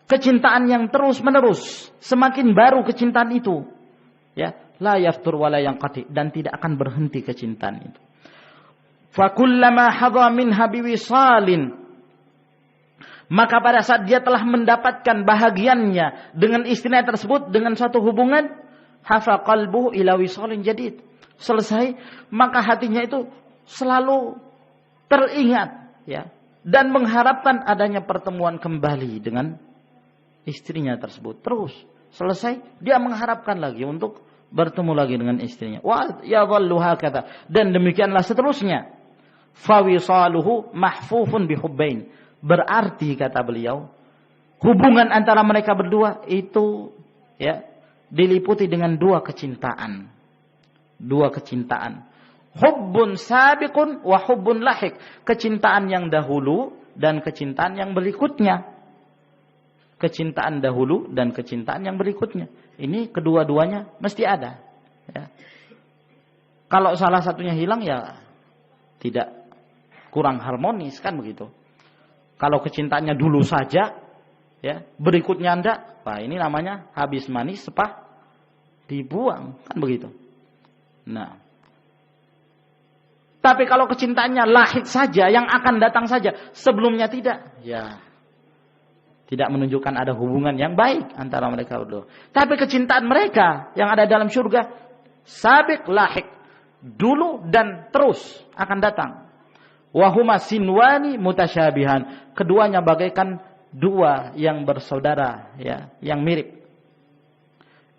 kecintaan yang terus-menerus, semakin baru kecintaan itu, ya, la yaftur wa la yanqati, dan tidak akan berhenti kecintaan itu. Fakullama hadha minha biwisalin Maka pada saat dia telah mendapatkan bahagiannya dengan istrinya tersebut dengan suatu hubungan, hafa qalbuhu ila wisalin jadid. Selesai, maka hatinya itu selalu teringat, ya, dan mengharapkan adanya pertemuan kembali dengan istrinya tersebut. Terus selesai, dia mengharapkan lagi untuk bertemu lagi dengan istrinya. Wa yadhallu hakadha, dan demikianlah seterusnya. Fa wisaluhu mahfufun bihubbain. Berarti kata beliau, hubungan antara mereka berdua itu, ya, diliputi dengan dua kecintaan. Dua kecintaan. Hubbun sabiqun wa hubbun lahik. Kecintaan yang dahulu dan kecintaan yang berikutnya. Kecintaan dahulu dan kecintaan yang berikutnya. Ini kedua-duanya mesti ada. Ya. Kalau salah satunya hilang, ya tidak, kurang harmonis, kan begitu. Kalau kecintaannya dulu saja, ya, berikutnya enggak, wah ini namanya habis manis sepah dibuang, kan begitu. Nah, tapi kalau kecintaannya lahir saja, yang akan datang saja, sebelumnya tidak, ya tidak menunjukkan ada hubungan yang baik antara mereka berdua. Tapi kecintaan mereka yang ada dalam surga, sabiq lahik, dulu dan terus akan datang. Wahuma sinwani mutasyabihan, keduanya bagaikan dua yang bersaudara, ya, yang mirip.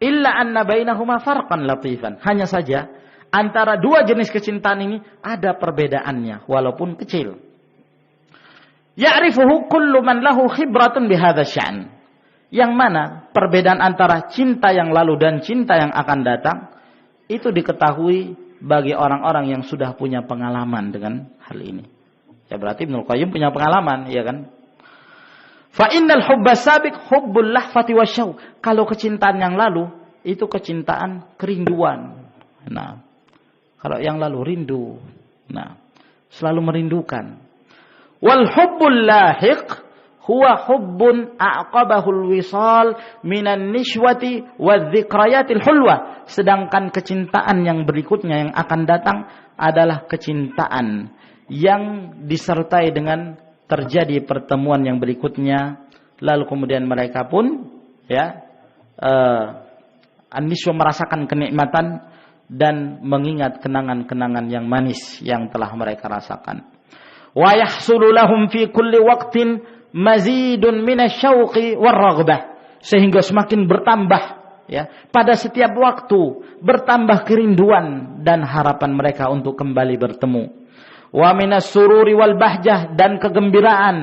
Illa anna bainahuma farqan latifan, hanya saja antara dua jenis kecintaan ini ada perbedaannya walaupun kecil. Ya'rifuhu kullu man lahu khibratun bihadza sya'n. Yang mana perbedaan antara cinta yang lalu dan cinta yang akan datang itu diketahui bagi orang-orang yang sudah punya pengalaman dengan hal ini. Ya berarti Ibnu Qayyim punya pengalaman, ya kan? Fa innal hubba sabiq hubbul lahfati wasyauq. Kalau kecintaan yang lalu itu kecintaan kerinduan. Nah, kalau yang lalu rindu, nah, selalu merindukan. Wal hubbul lahiq huwa hubbun aqabahul wisal minan nishwati wadh-dhikrayatil hulwa. Sedangkan kecintaan yang berikutnya yang akan datang adalah kecintaan yang disertai dengan terjadi pertemuan yang berikutnya, lalu kemudian mereka pun, ya, an-nishwa merasakan kenikmatan dan mengingat kenangan-kenangan yang manis yang telah mereka rasakan. Wa yahsulu lahum fi kulli waqtin mazidun minasyauqi war-raghbah, sehingga semakin bertambah, ya, pada setiap waktu bertambah kerinduan dan harapan mereka untuk kembali bertemu. Wa minas sururi wal bahjah, dan kegembiraan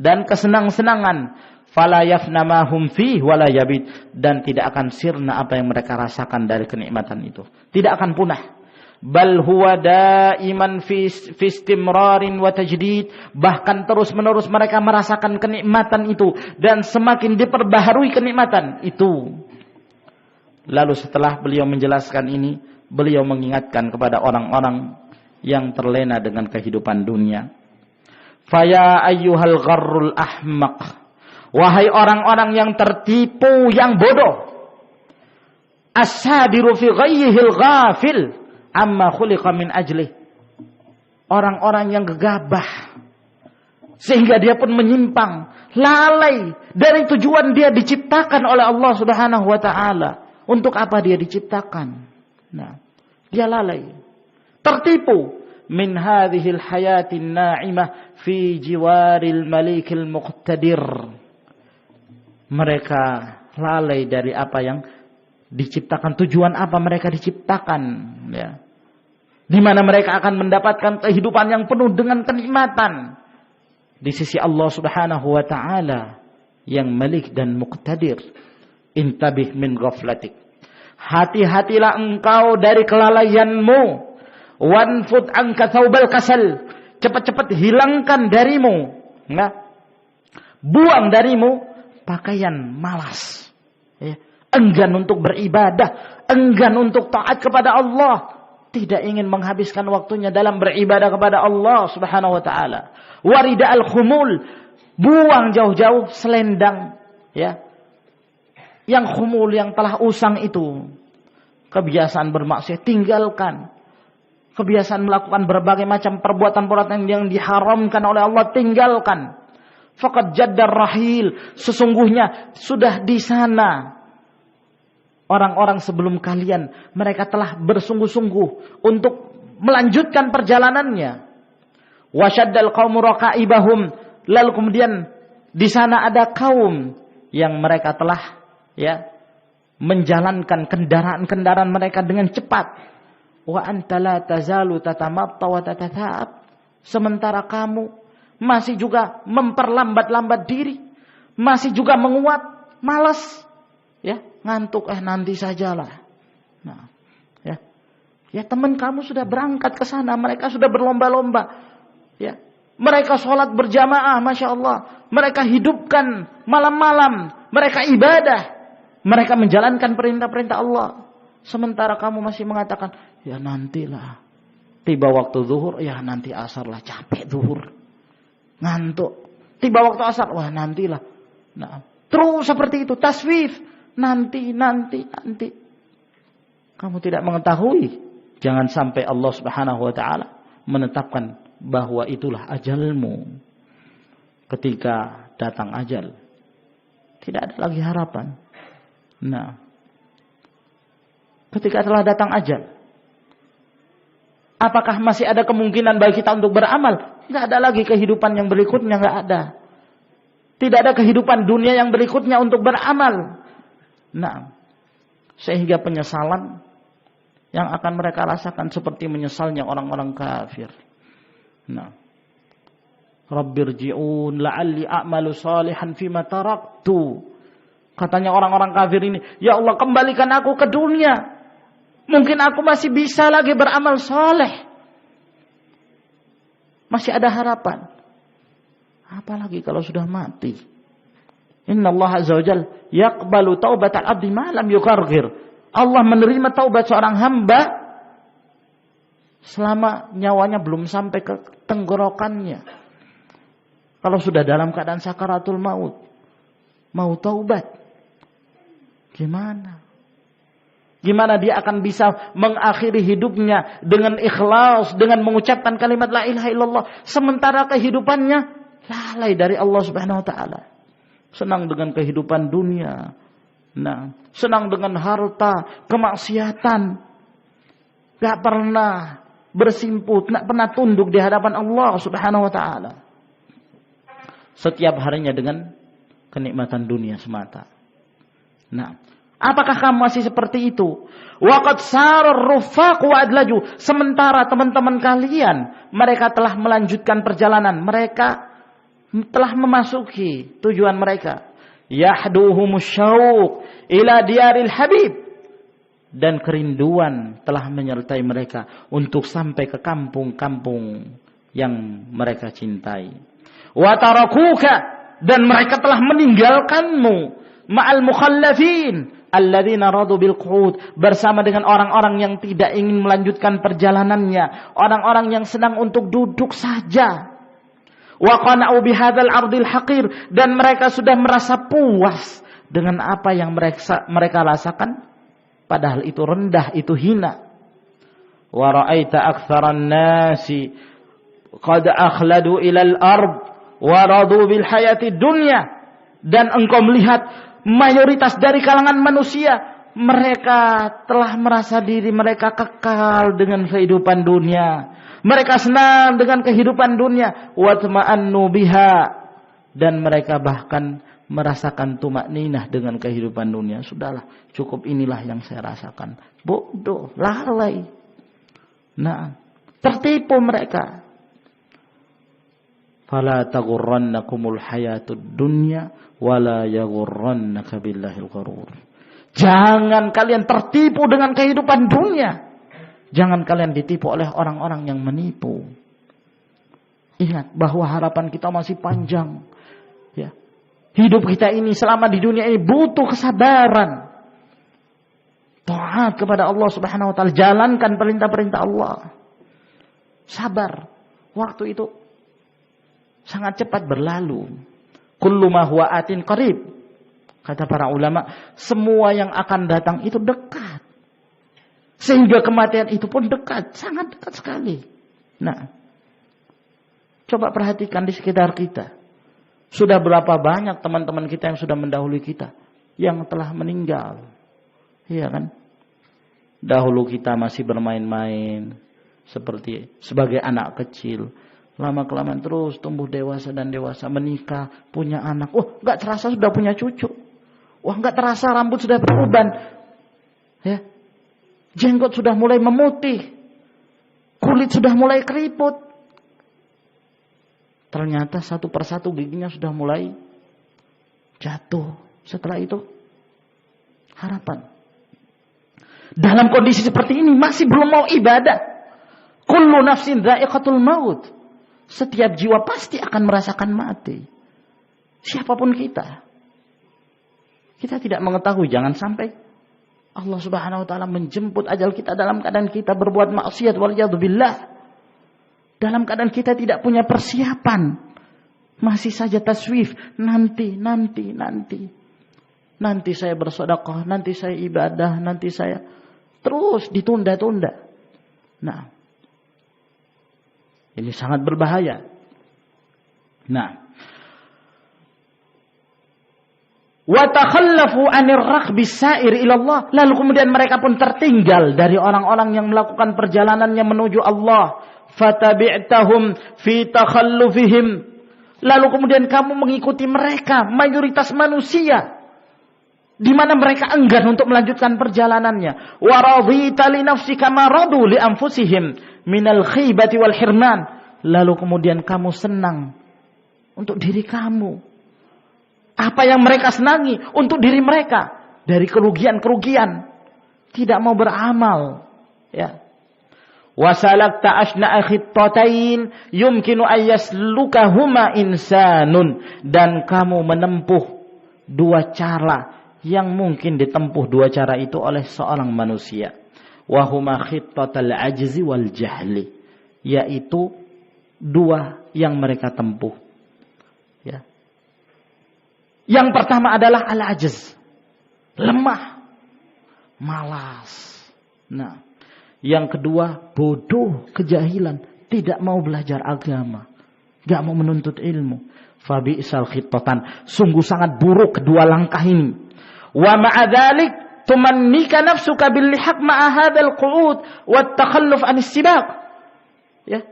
dan kesenang-senangan. Fala yafna ma hum fihi wala yabid, dan tidak akan sirna apa yang mereka rasakan dari kenikmatan itu, tidak akan punah. Bal huwa daiman fi istimrarin wa tajdid, bahkan terus-menerus mereka merasakan kenikmatan itu dan semakin diperbaharui kenikmatan itu. Lalu setelah beliau menjelaskan ini, beliau mengingatkan kepada orang-orang yang terlena dengan kehidupan dunia. Faya ayyuhal gharrul ahmaq, wahai orang-orang yang tertipu, yang bodoh. As-sadiru fi ghayyihil ghafil amma khuliqa min ajlih, orang-orang yang gegabah sehingga dia pun menyimpang, lalai dari tujuan dia diciptakan oleh Allah Subhanahu wa taala. Untuk apa dia diciptakan? Nah, dia lalai, tertipu min hadhil hayatin na'imah fi jiwaril malikil muqtadir. Mereka lalai dari apa yang diciptakan, tujuan apa mereka diciptakan, ya. Di mana mereka akan mendapatkan kehidupan yang penuh dengan kenikmatan di sisi Allah Subhanahu wa taala yang Malik dan Muqtadir. Intabih min ghaflatik, hati-hatilah engkau dari kelalaianmu. Wanfud anka thawbal kasal, cepat-cepat hilangkan darimu, nah, buang darimu pakaian malas, ya. Enggan untuk beribadah, enggan untuk taat kepada Allah, tidak ingin menghabiskan waktunya dalam beribadah kepada Allah Subhanahu wa taala. Warida al-khumul, buang jauh-jauh selendang, ya, yang khumul, yang telah usang itu. Kebiasaan bermaksiat tinggalkan. Kebiasaan melakukan berbagai macam perbuatan-perbuatan yang diharamkan oleh Allah tinggalkan. Faqad jaddar rahil, sesungguhnya sudah di sana orang-orang sebelum kalian, mereka telah bersungguh-sungguh untuk melanjutkan perjalanannya. Wasyaddal qaumu raqaibahum, lalu kemudian di sana ada kaum yang mereka telah menjalankan kendaraan-kendaraan mereka dengan cepat. Wa anta la tazalu tatamatta wa tatata'ab, sementara kamu masih juga memperlambat-lambat diri, masih juga menguat, malas, ngantuk, nanti sajalah. Nah, teman kamu sudah berangkat ke sana, mereka sudah berlomba-lomba, mereka sholat berjamaah, masya Allah, mereka hidupkan malam-malam, mereka ibadah, mereka menjalankan perintah-perintah Allah. Sementara kamu masih mengatakan, ya nantilah, tiba waktu zuhur, ya nanti asar lah, capek zuhur. Ngantuk. Tiba waktu asar, wah nantilah. Nah, terus seperti itu, taswif. Nanti. Kamu tidak mengetahui. Jangan sampai Allah Subhanahu wa taala menetapkan bahwa itulah ajalmu. Ketika datang ajal, tidak ada lagi harapan. Nah, ketika telah datang ajal, apakah masih ada kemungkinan bagi kita untuk beramal? Tidak ada lagi kehidupan yang berikutnya, tidak ada. Tidak ada kehidupan dunia yang berikutnya untuk beramal. Nah, sehingga penyesalan yang akan mereka rasakan seperti menyesalnya orang-orang kafir. Nah, Rabbirji'un la'alli a'malu salihan fima taraktu. Katanya orang-orang kafir ini, ya Allah kembalikan aku ke dunia. Mungkin aku masih bisa lagi beramal saleh. Masih ada harapan. Apalagi kalau sudah mati. Inna Allah azza wa jalla yaqbalu taubatal abdi ma lam yukarghir. Allah menerima taubat seorang hamba selama nyawanya belum sampai ke tenggorokannya. Kalau sudah dalam keadaan sakaratul maut, mau taubat, gimana? Gimana dia akan bisa mengakhiri hidupnya dengan ikhlas, dengan mengucapkan kalimat la ilaha illallah, sementara kehidupannya lalai dari Allah Subhanahu wa taala. Senang dengan kehidupan dunia. Nah, senang dengan harta, kemaksiatan. Gak pernah bersimput, gak pernah tunduk di hadapan Allah Subhanahu wa taala. Setiap harinya dengan kenikmatan dunia semata. Nah, apakah kamu masih seperti itu? Waqad sarar rufaq wa adlaju. Sementara teman-teman kalian, mereka telah melanjutkan perjalanan, mereka telah memasuki tujuan mereka. Yahduhumus syauq ila diaril habib. Dan kerinduan telah menyertai mereka untuk sampai ke kampung-kampung yang mereka cintai. Wa tarakuka, dan mereka telah meninggalkanmu ma'al mukhallafin alladzina radu bil qu'ud, bersama dengan orang-orang yang tidak ingin melanjutkan perjalanannya, orang-orang yang senang untuk duduk saja. Wa qana'u bihadzal ardil haqir, dan mereka sudah merasa puas dengan apa yang mereka rasakan, padahal itu rendah, itu hina. Wa ra'aita aktsaran nasi qad akhladu ilal ard wa radu bil hayati dunya, dan engkau melihat mayoritas dari kalangan manusia, mereka telah merasa diri mereka kekal dengan kehidupan dunia. Mereka senang dengan kehidupan dunia. Watma'annu biha, dan mereka bahkan merasakan tumakninah dengan kehidupan dunia. Sudahlah, cukup inilah yang saya rasakan. Bodoh, lalai. Nah, tertipu mereka. Fala taghurrannakumul hayatud dunya wala yaghurrannaka billahil gharur. Jangan kalian tertipu dengan kehidupan dunia. Jangan kalian ditipu oleh orang-orang yang menipu. Ingat bahwa harapan kita masih panjang. Ya. Hidup kita ini selama di dunia ini butuh kesabaran. Taat kepada Allah Subhanahu wa taala, jalankan perintah-perintah Allah. Sabar. Waktu itu sangat cepat berlalu. Kullu ma huwa atin qarib. Kata para ulama, semua yang akan datang itu dekat. Sehingga kematian itu pun dekat, sangat dekat sekali. Nah, coba perhatikan di sekitar kita. Sudah berapa banyak teman-teman kita yang sudah mendahului kita, yang telah meninggal. Iya kan? Dahulu kita masih bermain-main sebagai anak kecil. Lama-kelamaan terus tumbuh dewasa dan dewasa, menikah, punya anak. Wah, gak terasa sudah punya cucu. Wah, gak terasa rambut sudah beruban. Ya. Jenggot sudah mulai memutih. Kulit sudah mulai keriput. Ternyata satu persatu giginya sudah mulai jatuh. Setelah itu harapan. Dalam kondisi seperti ini masih belum mau ibadah. Kullu nafsin dha'iqatul maut. Setiap jiwa pasti akan merasakan mati. Siapapun kita. Kita tidak mengetahui, jangan sampai Allah Subhanahu wa taala menjemput ajal kita dalam keadaan kita berbuat maksiat waliyadzubillah. Dalam keadaan kita tidak punya persiapan. Masih saja taswif. Nanti. Nanti saya bersedekah. Nanti saya ibadah. Nanti saya. Terus ditunda-tunda. Nah. Ini sangat berbahaya. Nah. Wa takhallafu 'anir raghbi sa'ir ila Allah. Lalu kemudian mereka pun tertinggal dari orang-orang yang melakukan perjalanannya menuju Allah. Fatabi'tahum fi takhallufihim. Lalu kemudian kamu mengikuti mereka, mayoritas manusia, di mana mereka enggan untuk melanjutkan perjalanannya. Wa radhita li nafsika ma radu li anfusihim minal khibati wal hirman. Lalu kemudian kamu senang untuk diri kamu. Apa yang mereka senangi untuk diri mereka dari kerugian-kerugian. Tidak mau beramal, ya. Wasalakta asna'a khittatain yumkinu ayyaslukahuma insanun. Dan kamu menempuh dua cara yang mungkin ditempuh dua cara itu oleh seorang manusia. Wahuma khittatal ajzi wal jahli. Yaitu dua yang mereka tempuh. Ya. Yang pertama adalah al-ajz. Lemah. Malas. Nah. Yang kedua, bodoh, kejahilan, tidak mau belajar agama, gak mau menuntut ilmu. Fabi'sal khittatan, sungguh sangat buruk kedua langkah ini. Wa ma'a dzalik tumannika nafsuka bil lihaq ma'a hadzal qu'ud wat takhalluf anis sibaq. Ya.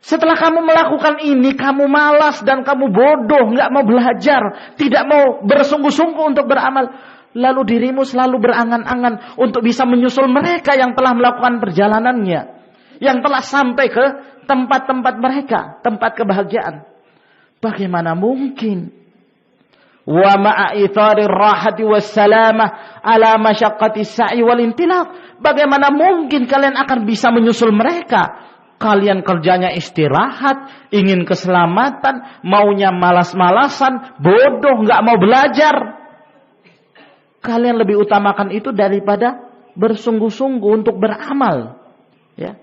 Setelah kamu melakukan ini, kamu malas dan kamu bodoh, gak mau belajar, tidak mau bersungguh-sungguh untuk beramal. Lalu dirimu selalu berangan-angan untuk bisa menyusul mereka yang telah melakukan perjalanannya. Yang telah sampai ke tempat-tempat mereka. Tempat kebahagiaan. Bagaimana mungkin? Wa ma'ithari rahati wassalamah ala masyaqqati sa'i wal intilaq. Bagaimana mungkin kalian akan bisa menyusul mereka? Kalian kerjanya istirahat, ingin keselamatan, maunya malas-malasan, bodoh, gak mau belajar. Kalian lebih utamakan itu daripada bersungguh-sungguh untuk beramal. Ya.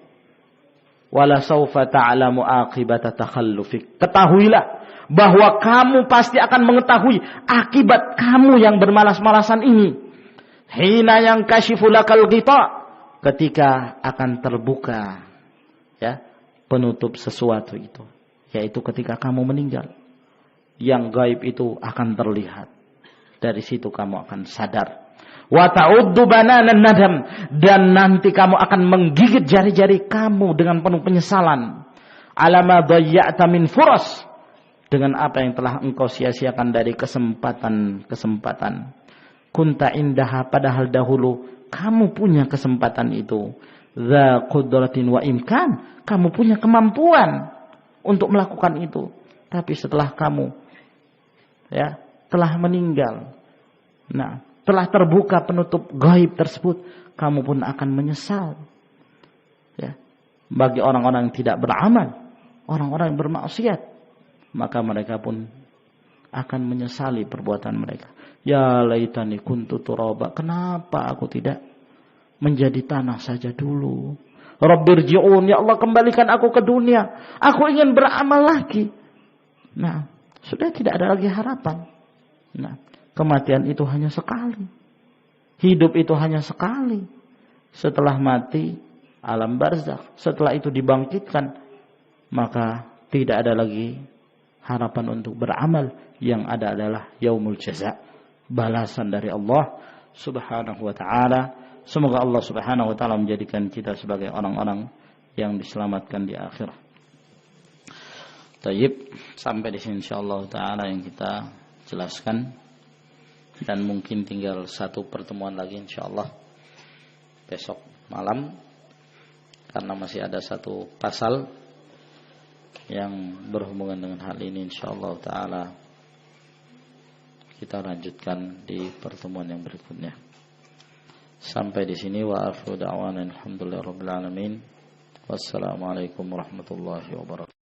Wala saufa ta'lamu aqibata takhallufik. Ketahuilah bahwa kamu pasti akan mengetahui akibat kamu yang bermalas-malasan ini. Hina yang kashifu lakal ghita. Ketika akan terbuka, ya, penutup sesuatu itu, yaitu ketika kamu meninggal. Yang gaib itu akan terlihat. Dari situ kamu akan sadar. Wa ta'uddu bananan nadam. Dan nanti kamu akan menggigit jari-jari kamu dengan penuh penyesalan. Alama dhayya'ta min furas. Dengan apa yang telah engkau sia-siakan dari kesempatan-kesempatan. Kunta indaha, padahal dahulu kamu punya kesempatan itu. Dza qudratin wa imkan. Kamu punya kemampuan untuk melakukan itu. Tapi setelah kamu, ya, telah meninggal. Nah, telah terbuka penutup gaib tersebut, kamu pun akan menyesal. Ya. Bagi orang-orang yang tidak beramal, orang-orang yang bermaksiat, maka mereka pun akan menyesali perbuatan mereka. Ya laitani kuntu turaba. Kenapa aku tidak menjadi tanah saja dulu? Rabbirji'un, ya Allah, kembalikan aku ke dunia. Aku ingin beramal lagi. Nah, sudah tidak ada lagi harapan. Nah, kematian itu hanya sekali. Hidup itu hanya sekali. Setelah mati, alam barzakh. Setelah itu dibangkitkan, maka tidak ada lagi harapan untuk beramal, yang ada adalah yaumul jaza, balasan dari Allah Subhanahu wa taala. Semoga Allah Subhanahu wa taala menjadikan kita sebagai orang-orang yang diselamatkan di akhirat. Tayyib, sampai di sini insyaallah taala yang kita jelaskan, dan mungkin tinggal satu pertemuan lagi insyaallah besok malam, karena masih ada satu pasal yang berhubungan dengan hal ini. Insyaallah taala kita lanjutkan di pertemuan yang berikutnya. Sampai di sini, wa akhiru da'wana alhamdulillahirabbil alamin. Wassalamualaikum warahmatullahi wabarakatuh.